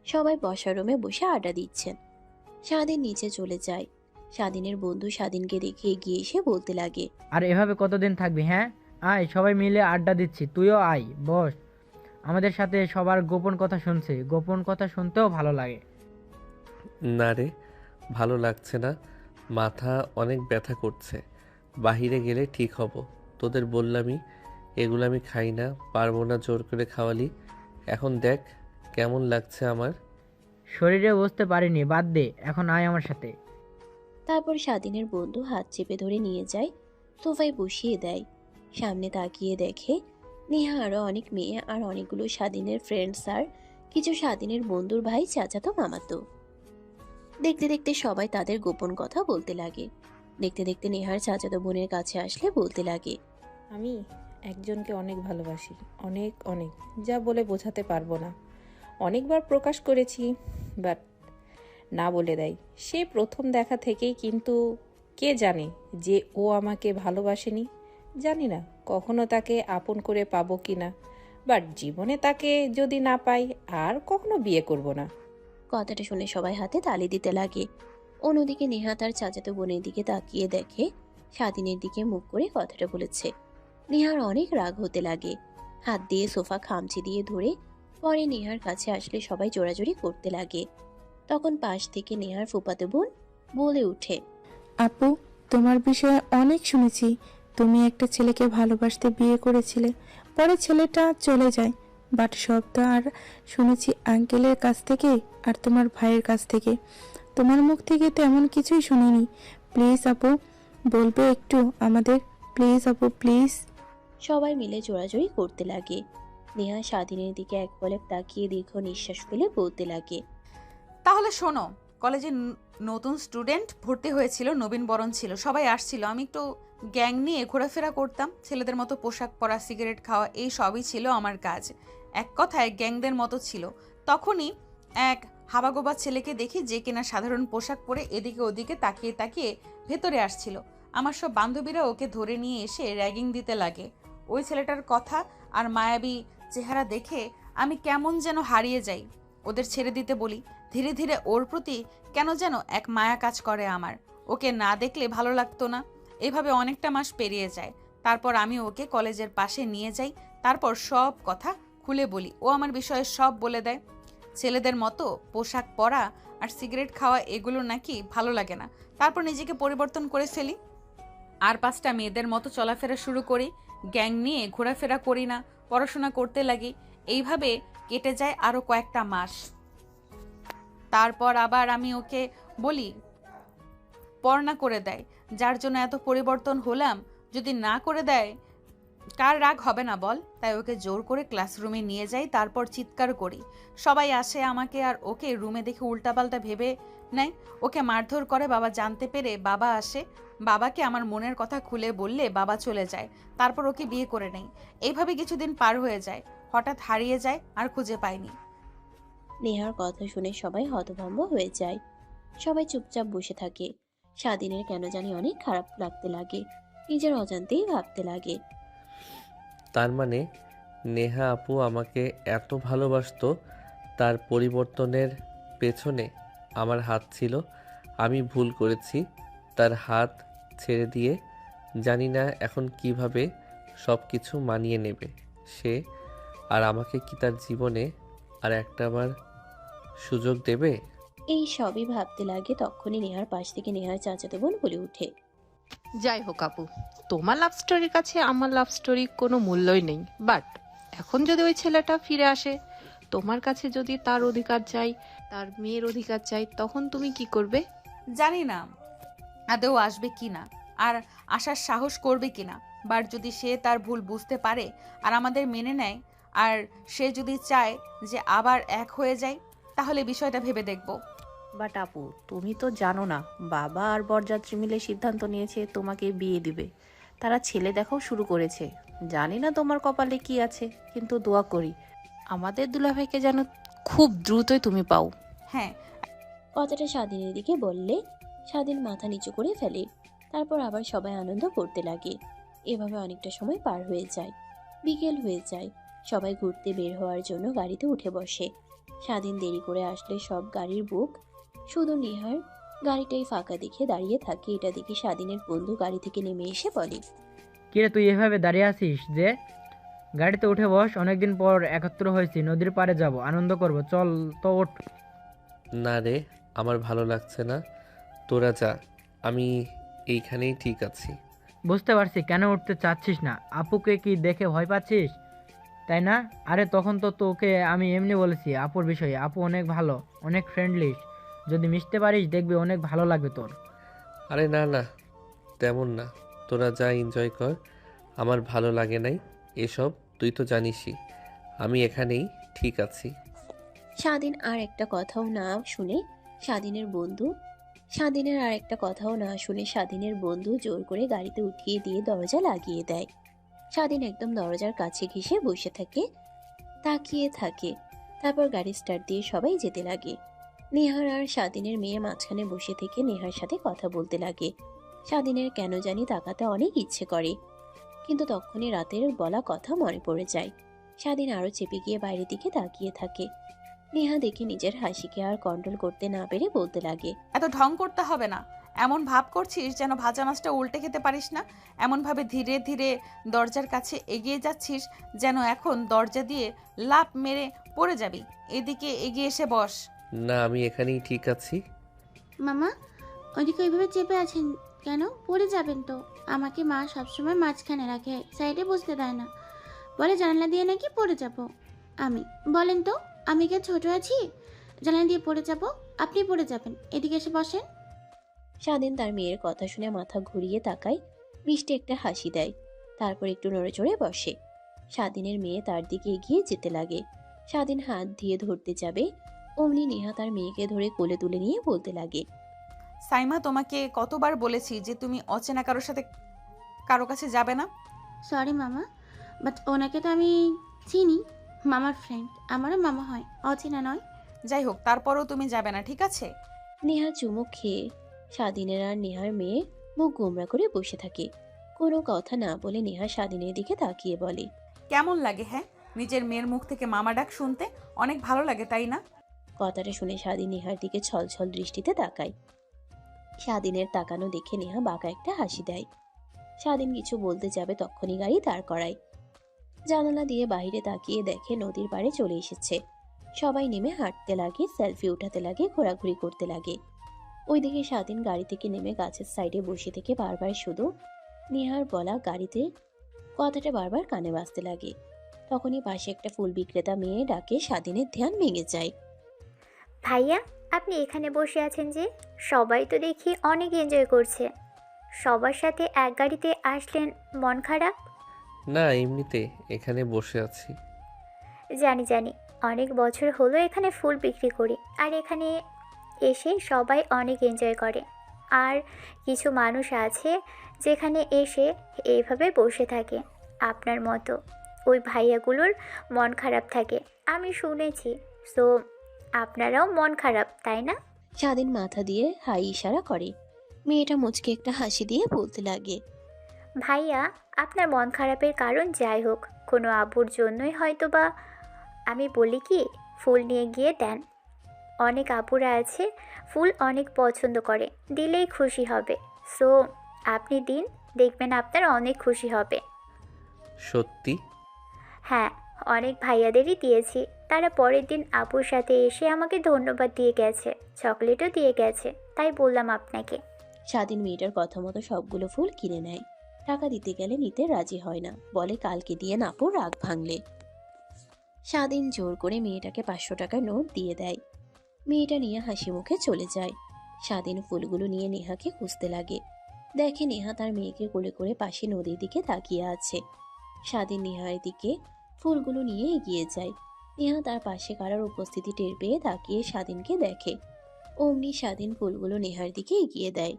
সবাই বসার রুমে বসে আড্ডা দিচ্ছেন। স্বাধীন নিচে চলে যায়। স্বাধীনের বন্ধু স্বাধীনকে দেখে এগিয়ে এসে বলতে লাগে, আর এভাবে কতদিন থাকবি? হ্যাঁ, আয়, সবাই মিলে আড্ডা দিচ্ছি, তুইও আয়, বস। আমাদের সাথে সবার গোপন কথা শুনছি, গোপন কথা শুনতেও ভালো লাগে। না রে, ভালো লাগছে না। মাথা অনেক ব্যথা করছে, বাহিরে গেলে ঠিক হব। তোদের বললামই এগুলো আমি খাই না, পারবো না জোর করে খাওয়ালি। এখন দেখ কেমন লাগছে আমার। শরীরে বসতে পারিনি, বাদ দে, এখন আয় আমার সাথে। তারপর স্বাধীনের বন্ধু হাত চেপে ধরে নিয়ে যায়, সোফায় বসিয়ে দেয়। সামনে তাকিয়ে দেখে নেহা আরও অনেক মেয়ে আর অনেকগুলো স্বাধীনের ফ্রেন্ডস আর কিছু স্বাধীনের বন্ধুর ভাই চাচাতো মামাতো। দেখতে দেখতে সবাই তাদের গোপন কথা বলতে লাগে। দেখতে দেখতে নেহার চাচাতো বোনের কাছে আসলে বলতে লাগে, আমি একজনকে অনেক ভালোবাসি, অনেক অনেক, যা বলে বোঝাতে পারবো না। অনেকবার প্রকাশ করেছি, বাট না বলে দেয় সে প্রথম দেখা থেকেই। কিন্তু কে জানে যে ও আমাকে ভালোবাসেনি? জানি না কখনো তাকে আপন করে পাবো কি না, বাট জীবনে তাকে যদি না পাই আর কখনো বিয়ে করব না। কথাটা শুনে সবাই হাতে তালি দিতে লাগে। অন্যদিকে নেহা তার চাচাতো বোনের দিকে তাকিয়ে দেখে স্বাধীনের দিকে মুখ করে কথাটা বলেছে। নেহার অনেক রাগ হতে লাগে, হাত দিয়ে সোফা খামচি দিয়ে ধরে পরে নেহার কাছে আসলে সবাই জোরাজোরি করতে লাগে। তখন পাশ থেকে নেহার ফুফাতো বোন বলে ওঠে, আপু, তোমার বিষয়ে অনেক শুনেছি। তুমি একটা ছেলেকে ভালোবাসতে বিয়ে করেছিলে, পরে ছেলেটা চলে যায়। বাট সব তো আর শুনেছি আঙ্কেলের কাছ থেকে আর তোমার ভাইয়ের কাছ থেকে। তোমার মুখ থেকে তেমন কিছুই শুনিনি। প্লিজ আপু, বলবে একটু আমাদের? প্লিজ আপু, প্লিজ। সবাই মিলে জোরাজোরি করতে লাগে। নেহা স্বাধীনের দিকে এক পলক তাকিয়ে দীর্ঘ নিঃশ্বাস ফেলে বলতে লাগে, তাহলে শোনো, কলেজে নতুন স্টুডেন্ট ভর্তি হয়েছিল, নবীন বরণ ছিল, সবাই আসছিল। আমি একটু গ্যাং নিয়ে ঘোরাফেরা করতাম, ছেলেদের মতো পোশাক পরা, সিগারেট খাওয়া, এই সবই ছিল আমার কাজ। এক কথায় গ্যাংদের মতো ছিল। তখনই এক হাবাগোবা ছেলেকে দেখি যে কিনা সাধারণ পোশাক পরে এদিকে ওদিকে তাকিয়ে তাকিয়ে ভেতরে আসছিল। আমার সব বান্ধবীরা ওকে ধরে নিয়ে এসে র্যাগিং দিতে লাগে। ওই ছেলেটার কথা আর মায়াবী চেহারা দেখে আমি কেমন যেন হারিয়ে যাই। ওদের ছেড়ে দিতে বলি। ধীরে ধীরে ওর প্রতি কেন যেন এক মায়া কাজ করে আমার। ওকে না দেখলে ভালো লাগতো না। এভাবে অনেকটা মাস পেরিয়ে যায়। তারপর আমি ওকে কলেজের পাশে নিয়ে যাই। তারপর সব কথা খুলে বলি। ও আমার বিষয়ে সব বলে দেয়। ছেলেদের মতো পোশাক পরা আর সিগারেট খাওয়া এগুলো নাকি ভালো লাগে না। তারপর নিজেকে পরিবর্তন করে ফেলি, আর 5টা মেয়েদের মতো চলাফেরা শুরু করি। গ্যাং নিয়ে ঘোরাফেরা করি না, পড়াশোনা করতে লাগি। এইভাবে কেটে যায় আরও কয়েকটা মাস। তারপর আবার আমি ওকে বলি, পড়া করে দেয়। যার জন্য এত পরিবর্তন হলাম, যদি না করে দেয় কার রাগ হবে না বল? তাই ওকে জোর করে ক্লাসরুমে নিয়ে যাই, তারপর চিৎকার করি। সবাই আসে আমাকে আর ওকে রুমে দেখে উল্টাপাল্টা ভেবে নেয়। ওকে মারধর করে। বাবা জানতে পেরে বাবা আসে। বাবাকে আমার মনের কথা খুলে বললে বাবা চলে যায়। তারপর ওকে বিয়ে করে নেই। এইভাবে কিছুদিন পার হয়ে যায়। হঠাৎ হারিয়ে যায়, আর খুঁজে পাইনি। নেহার কথা শুনে সবাই হতভম্ব হয়ে যায়। সবাই চুপচাপ বসে থাকে। স্বাধীনের কেন জানি অনেক খারাপ লাগতে লাগে, নিজের অজান্তেই ভাবতে লাগে। তার মানে নেহা আপু আমাকে এত ভালোবাসতো, তার পরিবর্তনের পেছনে আমার হাত ছিল। আমি ভুল করেছি, তার হাত ছেড়ে দিয়ে। জানি না এখন কিভাবে সব কিছু মানিয়ে নেবে সে। আর আমাকে কি তার জীবনে আর একটাবার সুযোগ দেবে? এই সবই ভাবতে লাগে। তখনই নেহার পাশ থেকে নেহার চাচাতো বোন বলে ওঠে, যাই হোক আপু, তোমার লাভ স্টোরির কাছে আমার লাভ স্টোরি কোনো মূল্যই নেই। বাট এখন যদি ওই ছেলেটা ফিরে আসে, তোমার কাছে যদি তার অধিকার চাই, তার মেয়ের অধিকার চাই, তখন তুমি কি করবে? জানি না আদৌ আসবে কি না, আর আসার সাহস করবে কি না। বাট যদি সে তার ভুল বুঝতে পারে আর আমাদের মেনে নেয়, আর সে যদি চায় যে আবার এক হয়ে যায়, তাহলে বিষয়টা ভেবে দেখব। বাট আপু, তুমি তো জানো না, বাবা আর বরযাত্রী মিলে সিদ্ধান্ত নিয়েছে তোমাকে বিয়ে দিবে। তারা ছেলে দেখাও শুরু করেছে। জানি না তোমার কপালে কি আছে, কিন্তু দোয়া করি আমাদের দুলাভাইকে যেন খুব দ্রুতই তুমি পাও। হ্যাঁ। কথাটা স্বাধীনের দিকে বললে স্বাধীন মাথা নিচু করে ফেলে। তারপর আবার সবাই আনন্দ করতে লাগে। এভাবে অনেকটা সময় পার হয়ে যায়। বিকেল হয়ে যায়। সবাই ঘুরতে বের হওয়ার জন্য গাড়িতে উঠে বসে। স্বাধীন দেরি করে আসলে সব গাড়ির বুক। শুধু নেহার গাড়িটাই ফাঁকা দেখে দাঁড়িয়ে থাকে। এটা দেখে স্বাধীনের বন্ধু গাড়ি থেকে নেমে এসে বলে, কিরে, তুই এভাবে দাঁড়িয়ে আছিস যে? গাড়িতে উঠে বস, অনেকদিন পর একত্র হয়েছি, নদীর পাড়ে যাব, আনন্দ করব, চল তো ওঠ। না রে, আমার ভালো লাগছে না, তোরা যা। আমি এইখানেই ঠিক আছি। বুঝতে পারছি কেন উঠতে চাচ্ছিস না। আপুকে কি দেখে ভয় পাচ্ছিস, তাই না? আরে তখন তো তোকে আমি এমনি বলেছি আপুর বিষয়ে। আপু অনেক ভালো, অনেক ফ্রেন্ডলি। যদি মিশতে পারিস দেখবি অনেক ভালো লাগবে তোর। আরে না না, তেমন না। তোরা যা এনজয় কর, আমার ভালো লাগে নাই এসব, তুই তো জানিসই। আমি এখানেই ঠিক আছি। স্বাধীন আর একটা কথাও না শুনে স্বাধীনের বন্ধু স্বাধীনের আর একটা কথাও না শুনে স্বাধীনের বন্ধু জোর করে গাড়িতে উঠিয়ে দিয়ে দরজা লাগিয়ে দেয়। স্বাধীন একদম দরজার কাছে ঘেঁষে বসে থাকে, তাকিয়ে থাকে। তারপর গাড়ি স্টার্ট দিয়ে সবাই যেতে লাগে। নেহার আর স্বাধীনের মেয়ে মাঝখানে বসে থেকে নেহার সাথে কথা বলতে লাগে। স্বাধীনের কেন জানি তাকাতে অনেক ইচ্ছে করে, কিন্তু তখনই রাতের বলা কথা মনে পড়ে যায়। স্বাধীন আরো চেপে গিয়ে বাইরের দিকে তাকিয়ে থাকে। নেহা দেখে নিজের হাসিকে আর কন্ট্রোল করতে না পেরে বলতে লাগে, এত ঢং করতে হবে না। এমন ভাব করছিস যেন ভাজা মাছটা উল্টে খেতে পারিস না। এমনভাবে ধীরে ধীরে দরজার কাছে এগিয়ে যাচ্ছিস যেন এখন দরজা দিয়ে লাফ মেরে পড়ে যাবি। এদিকে এগিয়ে এসে বস। না, আমি এখানেই ঠিক আছি। মামা, ওইদিকে ওইভাবে চেপে আছেন কেন? পড়ে যাবেন তো। আমাকে মা সবসময় মাঝখানে রাখে, সাইডে বসতে দেয় না, বলে জানালা দিয়ে নাকি পড়ে যাব আমি। বলেন তো, আমি কি ছোট আছি জানালা দিয়ে পড়ে যাব? আপনি পড়ে যাবেন। এদিকে এসে বসেন। স্বাধীন তার মেয়ের কথা শুনে মাথা ঘুরিয়ে তাকায়, মিষ্টি একটা হাসি দেয়, তারপর একটু নড়েচড়ে বসে। স্বাধীনের মেয়ে তার দিকে এগিয়ে যেতে লাগে। স্বাধীন হাত দিয়ে ধরতে যাবে, অমনি নেহা তার মেয়েকে ধরে কোলে তুলে নিয়ে বলতে লাগে, সাইমা, তোমাকে কতবার বলেছি যে তুমি অচেনা কারোর সাথে কারো কাছে যাবে না। সরি মামা, বাট ওনাকে তো আমি চিনি, মামার ফ্রেন্ড, আমারও মামা হয়, অচেনা নয়। যাই হোক, তারপরও তুমি যাবে না, ঠিক আছে? নেহা চুমুক খেয়ে স্বাধীনের আর নেহার মেয়ে মুখ গোমরা করে বসে থাকে। কোনো কথা না বলে নেহা স্বাধীনের দিকে তাকিয়ে বলে, কেমন লাগে হ্যাঁ নিজের মেয়ের মুখ থেকে মামা ডাক শুনতে? অনেক ভালো লাগে, তাই না? কথাটা শুনে স্বাধীন নেহার দিকে ছলছল দৃষ্টিতে তাকায়। স্বাধীনের তাকানো দেখে নেহা বাঁকা একটা হাসি দেয়। স্বাধীন কিছু বলতে যাবে তখনই গাড়ি দাঁড় করায়। জানালা দিয়ে বাইরে তাকিয়ে দেখে নদীর পাড়ে চলে এসেছে। সবাই নেমে হাঁটতে লাগে, সেলফি উঠাতে লাগে, ঘোরাঘুরি করতে লাগে। ওইদিকে স্বাধীন গাড়ি থেকে নেমে গাছের সাইডে বসে থেকে বারবার শুধু নেহার বলা গাড়িতে কথাটা বারবার কানে বাজতে লাগে। তখনই পাশে একটা ফুল বিক্রেতা মেয়ে ডাকে স্বাধীনের ধ্যান ভেঙে যায়। ভাইয়া, আপনি এখানে বসে আছেন যে? সবাই তো দেখি অনেক এনজয় করছে। সবার সাথে এক গাড়িতে আসলেন, মন খারাপ? না, এমনিতে এখানে বসে আছি। জানি জানি, অনেক বছর হলো এখানে ফুল বিক্রি করি, আর এখানে এসে সবাই অনেক এনজয় করে। আর কিছু মানুষ আছে যেখানে এসে এইভাবে বসে থাকে আপনার মতো। ওই ভাইয়াগুলোর মন খারাপ থাকে, আমি শুনেছি। সো আপনারাও মন খারাপ, তাই না? স্বাধীন মাথা দিয়ে হাই ইশারা করে। মেয়েটা মুচকে একটা হাসি দিয়ে বলতে লাগে, ভাইয়া, আপনার মন খারাপের কারণ যাই হোক, কোনো আবুর জন্যই হয়তো বা। আমি বলি কি, ফুল নিয়ে গিয়ে দেন। অনেক আপুরা আছে ফুল অনেক পছন্দ করে, দিলেই খুশি হবে। সো আপনি দিন, দেখবেন আপনার অনেক খুশি হবে। সত্যি? হ্যাঁ, অনেক ভাইয়াদেরই দিয়েছি। তারা পরের দিন আপুর সাথে এসে আমাকে ধন্যবাদ দিয়ে গেছে, চকলেটও দিয়ে গেছে, তাই বললাম আপনাকে। স্বাধীন মেয়েটার কথা মতো সবগুলো ফুল কিনে নেয়। টাকা দিতে গেলে নিতে রাজি হয় না, বলে কালকে দিয়ে নাপো রাগ ভাঙলে। স্বাধীন জোর করে মেয়েটাকে 500 টাকার নোট দিয়ে দেয়। মেয়েটা নিয়ে হাসি মুখে চলে যায়। স্বাধীন ফুলগুলো নিয়ে নেহাকে খুঁজতে লাগে। দেখে নেহা তার মেয়েকে কোলে করে পাশে নদীর দিকে তাকিয়ে আছে। স্বাধীন নেহার দিকে ফুলগুলো নিয়ে এগিয়ে যায়। নেহা তার পাশে কারোর উপস্থিতি টের পেয়ে তাকিয়ে স্বাধীনকে দেখে। অমনি স্বাধীন ফুলগুলো নেহার দিকে এগিয়ে দেয়।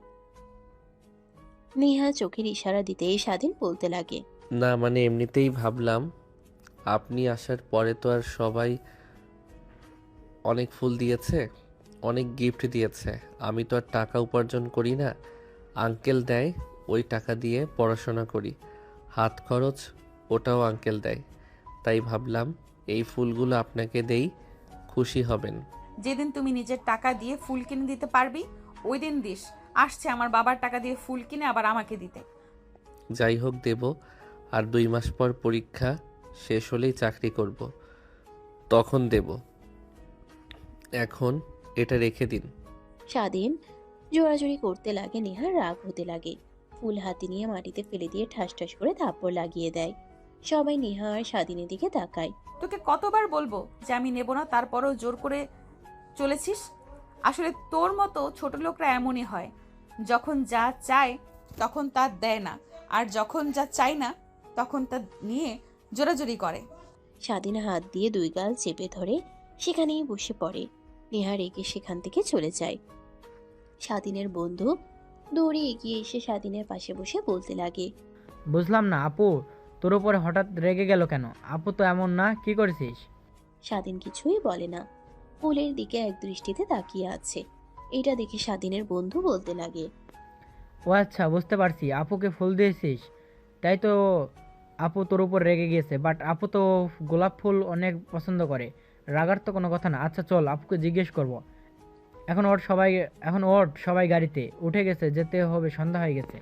নেহা চোখের ইশারা দিতেই স্বাধীন বলতে লাগে, না মানে এমনিতেই ভাবলাম, আপনি আসার পরে তো আর সবাই অনেক ফুল দিয়েছে, অনেক গিফট দিয়েছে। আমি তো আর টাকা উপার্জন করি না, আঙ্কেল দেয়, ওই টাকা দিয়ে পড়াশোনা করি। হাত খরচ ওটাও আঙ্কেল দেয়। তাই ভাবলাম এই ফুলগুলো আপনাকে দেই, খুশি হবেন। যেদিন তুমি নিজের টাকা দিয়ে ফুল কিনে দিতে পারবি ওই দিন দিস। আসছে আমার বাবার টাকা দিয়ে ফুল কিনে আবার আমাকে দিতে। যাই হোক, দেব। আর 2 মাস পর পরীক্ষা শেষ হলেই চাকরি করব, তখন দেব। এখন এটা রেখে দিন। স্বাধীন জোরাজোরি করতে লাগে নেহার, রাগ হতে লাগে। ফুল হাতে নিয়ে মাটিতে ফেলে দিয়ে ঠাস ঠাস করে থাপ্পড় লাগিয়ে দেয়। সবাই নেহা আর স্বাধীনের দিকে তাকায়। তোকে কতবার বলবো যে আমি নেব না, তারপরেও জোর করে চলেছিস। আসলে তোর মতো ছোট লোকরা এমনই হয়, যখন যা চায় তখন তা দেয় না, আর যখন যা চায় না তখন তা নিয়ে জোরাজোরি করে। স্বাধীন হাত দিয়ে দুই গাল চেপে ধরে সেখানেই বসে পড়ে। নেহা রেগে সেখান থেকে চলে যায়। স্বাধীনের বন্ধু দৌড়ে এগিয়ে এসে স্বাধীনের পাশে বসে বলতে লাগে। বুঝলাম না আপু, তোর উপরে হঠাৎ রেগে গেল কেন? আপু তো এমন না, কি করেছিস? স্বাধীন কিছুই বলে না, ফুলের দিকে এক দৃষ্টিতে তাকিয়ে আছে। এটা দেখে স্বাধীনের বন্ধু বলতে লাগে। ও আচ্ছা, বুঝতে পারছি, আপুকে ফুল দিয়েছিস, তাই তো আপু তোর উপর রেগে গিয়েছে। বাট আপু তো গোলাপ ফুল অনেক পছন্দ করে, রাগার তো কোনো কথা না। আচ্ছা চল, আপুকে জিজ্ঞেস করব। এখন ওঠ, সবাই গাড়িতে উঠে গেছে, যেতে হবে, সন্ধ্যা হয়ে গেছে।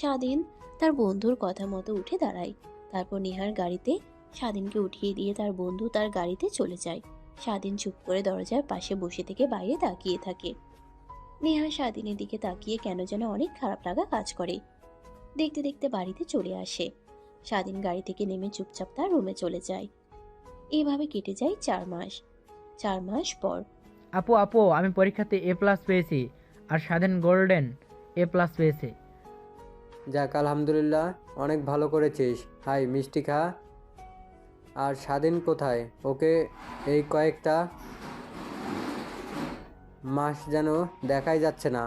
স্বাধীন তার বন্ধুর কথা মতো উঠে দাঁড়ায়। তারপর নেহার গাড়িতে স্বাধীনকে উঠিয়ে দিয়ে তার বন্ধু তার গাড়িতে চলে যায়। স্বাধীন চুপ করে দরজার পাশে বসে থেকে বাইরে তাকিয়ে থাকে। নেহা স্বাধীনের দিকে তাকিয়ে কেন যেন অনেক খারাপ লাগা কাজ করে। দেখতে দেখতে বাড়িতে চলে আসে। স্বাধীন গাড়ি থেকে নেমে চুপচাপ তার রুমে চলে যায়। এভাবে কেটে যায় 4 মাস। 4 মাস পর আপু আমি পরীক্ষাতে A+ পেয়েছি, আর স্বাধীন গোল্ডেন A+ পেয়েছে। যাক আলহামদুলিল্লাহ, অনেক ভালো করেছিস। হাই মিষ্টি খা। আর স্বাধীন কোথায়? ওকে এই কয়েকটা মাস যেন দেখাই যাচ্ছে না।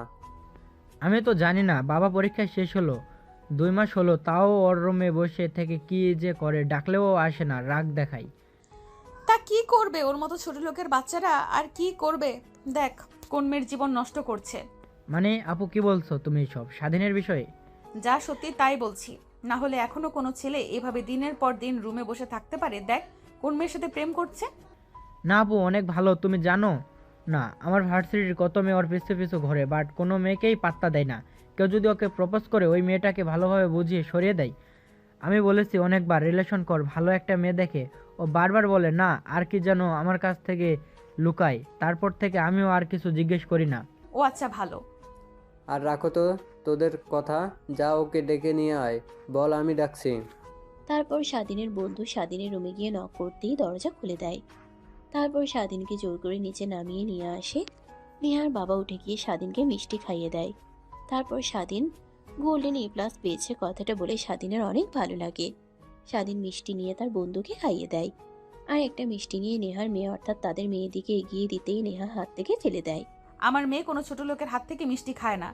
আমি তো জানি না, বাবা পরীক্ষা শেষ হলো 2 মাস হলো, তাও ওর রুমে বসে থেকে কি যে করে, ডাকলেও আসে না, রাগ দেখাই। তা কি করবে, ওর মতো ছোট লোকের বাচ্চারা আর কি করবে? দেখ কোন মেয়ের জীবন নষ্ট করছে। মানে আপু কি বলছো তুমি সব স্বাধীনের বিষয়ে? যা সত্যি তাই বলছি, না হলে এখনো কোনো ছেলে এভাবে দিনের পর দিন রুমে বসে থাকতে পারে? দেখ কোন মেয়ের সাথে প্রেম করছে। না আপু অনেক ভালো, তুমি জানো না আমার ভার্সিটির কত মেয়ে ওর পিছু পিছু ঘোরে, বাট কোনো মেয়েকেই পাত্তা দেয় না। কেউ যদি ওকে প্রপোজ করে ওই মেয়েটাকে ভালোভাবে বুঝিয়ে সরিয়ে দেয়। আমি বলেছি অনেকবার রিলেশন কর, ভালো একটা মেয়ে দেখে, ও বারবার বলে না, আর কি যেন আমার কাছ থেকে লুকায়। তারপর থেকে আমিও আর কিছু জিজ্ঞেস করি না। ও আচ্ছা ভালো। আর রাখো তো তোদের কথা, যা ওকে ডেকে নিয়ে আয়, বল আমি ডাকছি। তারপর স্বাধীনের বন্ধু স্বাধীনের রুমে গিয়ে নক করতেই দরজা খুলে দেয়। তারপর স্বাধীনকে জোর করে নিচে নামিয়ে নিয়ে আসে। নেহার বাবা উঠে গিয়ে স্বাধীনকে মিষ্টি খাইয়ে দেয়। তারপর স্বাধীন গোল্ডেন A+ পেয়েছে কথাটা বলে স্বাধীনের অনেক ভালো লাগে। স্বাধীন মিষ্টি নিয়ে তার বন্ধুকে খাইয়ে দেয়। আর একটা মিষ্টি নিয়ে নেহার মেয়ে অর্থাৎ তাদের মেয়ের দিকে এগিয়ে দিতেই নেহা হাত থেকে ফেলে দেয়। আমার মেয়ে কোনো ছোট লোকের হাত থেকে মিষ্টি খায় না।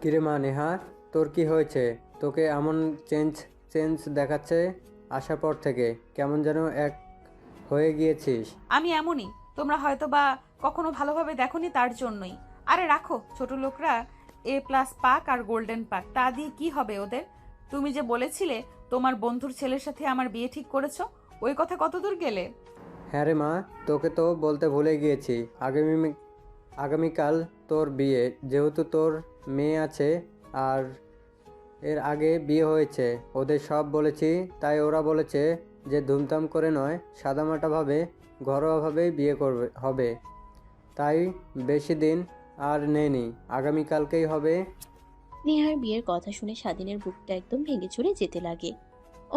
কিরে মা নেহা, তোর কি হয়েছে? তোকে এমন চেঞ্জ দেখাচ্ছে আসার পর থেকে, কেমন যেন এক হয়ে গিয়েছিস। আমি এমনই, তোমরা হয়তো বা কখনো ভালোভাবে দেখোনি, তার জন্যই। আরে রাখো, ছোট লোকরা A+ পাক আর গোল্ডেন পাক, তা দিয়ে কি হবে ওদের? তুমি যে বলেছিলে তোমার বন্ধুর ছেলের সাথে আমার বিয়ে ঠিক করেছো, ওই কথা কতদূর গেলে? হ্যাঁ রে মা, তোকে তো বলতে ভুলে গিয়েছি, আগামীকাল তোর বিয়ে। যেহেতু তোর মেয়ে আছে আর এর আগে বিয়ে হয়েছে, ওদের সব বলেছি, তাই ওরা বলেছে যে ধুমধাম করে নয়, সাদামাটাভাবে ঘরোয়াভাবেই বিয়ে হবে। তাই বেশি দিন আর নেয়নি, আগামীকালকেই হবে। নেহার বিয়ের কথা শুনে স্বাধীনের বুকটা একদম ভেঙে চুরে যেতে লাগে।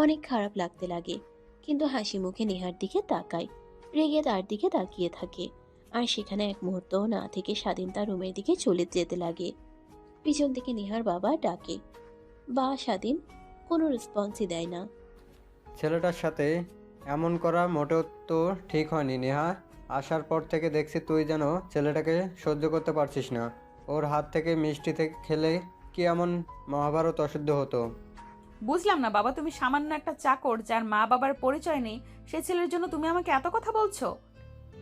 অনেক খারাপ লাগতে লাগে, কিন্তু হাসি মুখে নেহার দিকে তাকায়, রেগে তার দিকে তাকিয়ে থাকে। আর সেখানে এক মুহূর্তও না থেকে স্বাধীন তার রুমের দিকে চলে যেতে লাগে। পিছন থেকে নেহার বাবা ডাকে, বা স্বাধীন কোনো রেসপন্সই দেয় না। ছেলেটার সাথে এমন করা মোটেও তো ঠিক হয়নি নেহা। আসার পর থেকে দেখছি তুই যেন ছেলেটাকে সহ্য করতে পারছিস না। ওর হাত থেকে মিষ্টি থেকে খেলে কি এমন মহাভারত অশুদ্ধ হতো? বুঝলাম না বাবা, তুমি সামান্য একটা চাকর যার মা বাবার পরিচয় নেই, সে ছেলের জন্য তুমি আমাকে এত কথা বলছো?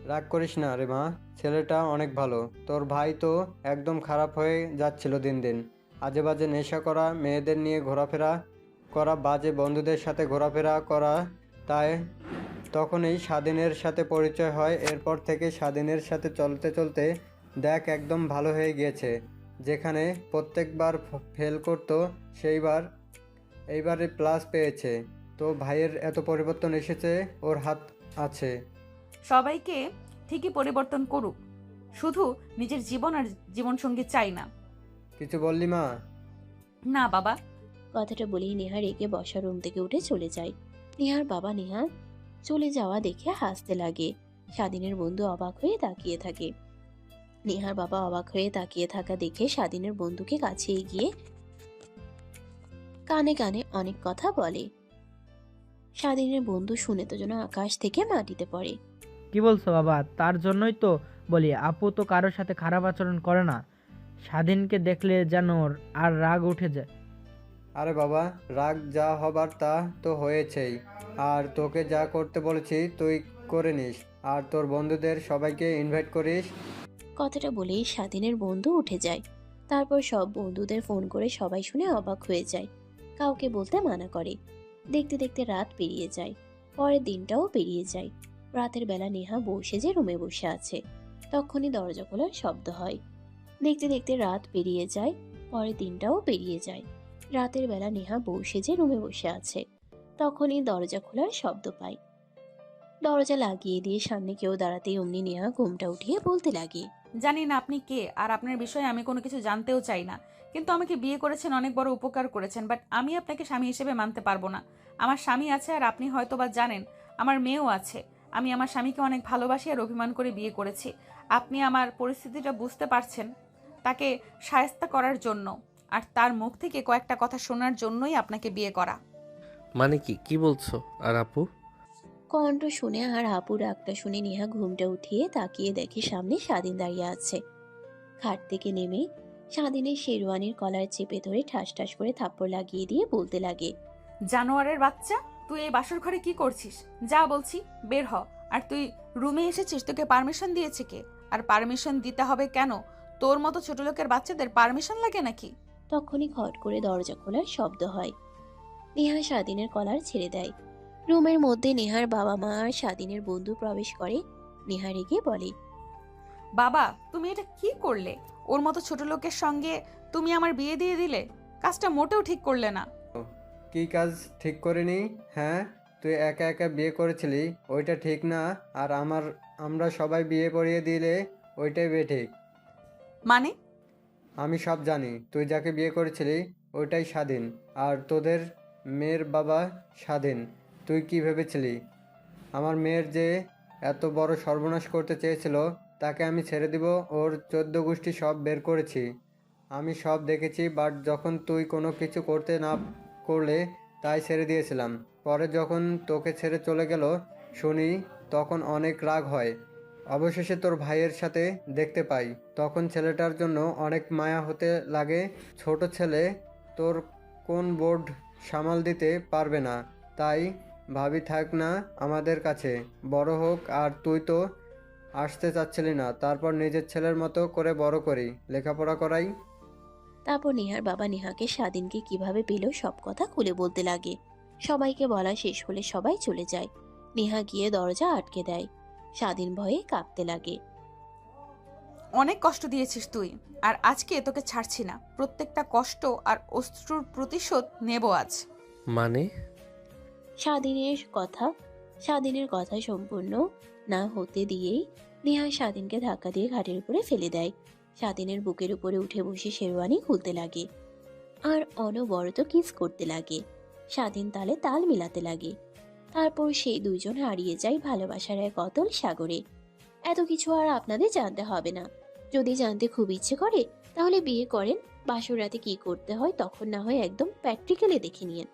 রাগ করিস না রে মা, ছেলেটা অনেক ভালো। তোর ভাই তো একদম খারাপ হয়ে যাচ্ছিল দিন দিন। আজে বাজে নেশা করা, মেয়েদের নিয়ে ঘোরাফেরা করা, বাজে বন্ধুদের সাথে ঘোরাফেরা করা। তাই তখনই স্বাধীনের সাথে পরিচয় হয়। এরপর থেকে স্বাধীনের সাথে চলতে চলতে দেখ একদম ভালো হয়ে গিয়েছে। যেখানে প্রত্যেকবার ফেল করতো এইবারে প্লাস পেয়েছে। তো ভাইয়ের এত পরিবর্তন এসেছে, ওর হাত আছে। সবাইকে ঠিকই পরিবর্তন করুক, শুধু নিজের জীবন আর জীবনসঙ্গী চাই না। কিছু বললি মা? না বাবা। কথাটা বলেই নেহা রেগে বসা রুম থেকে উঠে চলে যায়। নেহার বাবা নেহা চলে যাওয়া দেখে হাসতে লাগে। স্বাধীনের বন্ধু অবাক হয়ে তাকিয়ে থাকে। নেহার বাবা অবাক হয়ে তাকিয়ে থাকা দেখে স্বাধীনের বন্ধুকে কাছে এগিয়ে কানে কানে অনেক কথা বলে। স্বাধীনের বন্ধু শুনে তো যেন আকাশ থেকে মাটিতে পড়ে। কি বলছো বাবা? তার জন্যই তো বলি আপু তো কারোর সাথে খারাপ আচরণ করে না। স্বাধীনকে দেখলে যেন আর রাগ উঠে যায়। আরে বাবা, রাগ যা হবার তা তো হয়েছেই। আর তোকে যা করতে বলেছি তুই করে নিস, আর তোর বন্ধুদের সবাইকে ইনভাইট করিস। কথাটা বলেই স্বাধীনের বন্ধু উঠে যায়। তারপর সব বন্ধুদের ফোন করে সবাই শুনে অবাক হয়ে যায়। কাউকে বলতে মানা করে। দেখতে দেখতে রাত পেরিয়ে যায়। পরের দিনটাও পেরিয়ে যায়। রাতের বেলা নেহা বউ সেজে রুমে বসে আছে। তখনই দরজা খোলার শব্দ হয়। দেখতে দেখতে রাত পেরিয়ে যায়। পরের দিনটাও পেরিয়ে যায়। রাতের বেলা নেহা বউ সেজে রুমে বসে আছে। তখনই দরজা খোলার শব্দ পায়। দরজা লাগিয়ে দিয়ে সামনে কেউ দাঁড়াতেই অমনি নেহা ঘুমটা উঠিয়ে বলতে লাগে, জানি না আপনি কে, আর আপনার বিষয়ে আমি কোনো কিছু জানতেও চাই না, কিন্তু আমাকে বিয়ে করেছেন, অনেক বড় উপকার করেছেন, বাট আমি আপনাকে স্বামী হিসেবে মানতে পারবো না। আমার স্বামী আছে, আর আপনি হয়তো বা জানেন আমার মেয়েও আছে। আমি আমার স্বামীকে অনেক ভালোবাসি আর অভিমান করে বিয়ে করেছি। আপনি আমার পরিস্থিতিটা বুঝতে পারছেন, তাকে শায়েস্তা করার জন্য আর তার মুখ থেকে কয়েকটা কথা শোনার জন্যই আপনাকে বিয়ে করা। মানে কি বলছো? আর আপু? কণ্ঠ শুনে আর আপুর ডাকটা শুনে নেহা ঘুমটা উঠিয়ে তাকিয়ে দেখে সামনে স্বাধীন দাঁড়িয়ে আছে। খাট থেকে নেমে স্বাধীনের শেরওয়ানির কলার চেপে ধরে ঠাস ঠাস করে থাপ্পড় লাগিয়ে দিয়ে বলতে লাগে, জানোয়ারের বাচ্চা, তুই এই বাসর ঘরে কি করছিস? যা বলছি বের হ। আর তুই রুমে এসেছিস, তোকে পারমিশন দিয়েছে কে? আর পারমিশন দিতে হবে কেন? তোর মতো ছোট লোকের বাচ্চাদের পারমিশন লাগে নাকি? তখনই খট করে দরজা খোলার শব্দ হয়। নেহা স্বাধীনের কলার ছেড়ে দেয়। রুমের মধ্যে নেহার বাবা মা আর স্বাধীনের বন্ধু প্রবেশ করে। নেহা রেগে বলে, বাবা, তুমি এটা কি করলে? ওর মতো ছোট লোকের সঙ্গে তুমি আমার বিয়ে দিয়ে দিলে। কাজটা মোটেও ঠিক করলে না। কি কাজ ঠিক করিনি? হ্যাঁ, তুই একা একা বিয়ে করেছিলি, ওইটা ঠিক না। আর আমরা সবাই বিয়ে পড়িয়ে দিলে ওইটাই বেঠিক। মানে? আমি সব জানি। তুই যাকে বিয়ে করেছিলি ওইটাই স্বাধীন, আর তোদের মেয়ের বাবা স্বাধীন। তুই কি ভেবেছিলি আমার মেয়ের যে এত বড় সর্বনাশ করতে চেয়েছিল তাকে আমি ছেড়ে দিব? ওর 14 গোষ্ঠী সব বের করেছি, আমি সব দেখেছি। বাট যখন তুই কোনো কিছু করতে না করলে তাই ছেড়ে দিয়েছিলাম। পরে যখন তোকে ছেড়ে চলে গেল শুনি, তখন অনেক রাগ হয়। অবশেষে তোর ভাইয়ের সাথে দেখতে পাই, তখন ছেলেটার জন্য অনেক মায়া হতে লাগে। ছোট ছেলে, তোর কোন বোর্ড সামাল দিতে পারবে না, তাই ভাবি থাক না আমাদের কাছে, বড় হোক। আর তুই তো আসতে চাচ্ছিলি না, তারপর নিজের ছেলের মতো করে বড় করি, লেখাপড়া করাই। তারপর নেহার বাবা নেহাকে স্বাধীনকে কিভাবে পেল সব কথা খুলে বলতে লাগে। সবাইকে বলা শেষ হলে সবাই চলে যায়। নেহা গিয়ে দরজা আটকে দেয়। স্বাধীন ভয়ে কাঁপতে লাগে। অনেক কষ্ট দিয়েছিস তুই, আর আজকে তোকে ছাড়ছি না। প্রত্যেকটা কষ্ট আর অশ্রুর প্রতিশোধ নেব আজ। মানে? স্বাধীনের কথা সম্পূর্ণ না হতে দিয়েই নেহা স্বাধীনকে ধাক্কা দিয়ে ঘাটের উপরে ফেলে দেয়। স্বাধীনের বুকের উপরে উঠে বসে শেরওয়ানি খুলতে লাগে আর অনবরত কিস করতে লাগে। স্বাধীন তালে তাল মিলাতে লাগে। তারপর সেই দুইজন হারিয়ে যায় ভালোবাসার এক অতল সাগরে। এত কিছু আর আপনাদের জানতে হবে না। যদি জানতে খুব ইচ্ছে করে তাহলে বিয়ে করেন, বাসর রাতে কি করতে হয় তখন না হয় একদম প্র্যাকটিক্যালি দেখে নিয়েন।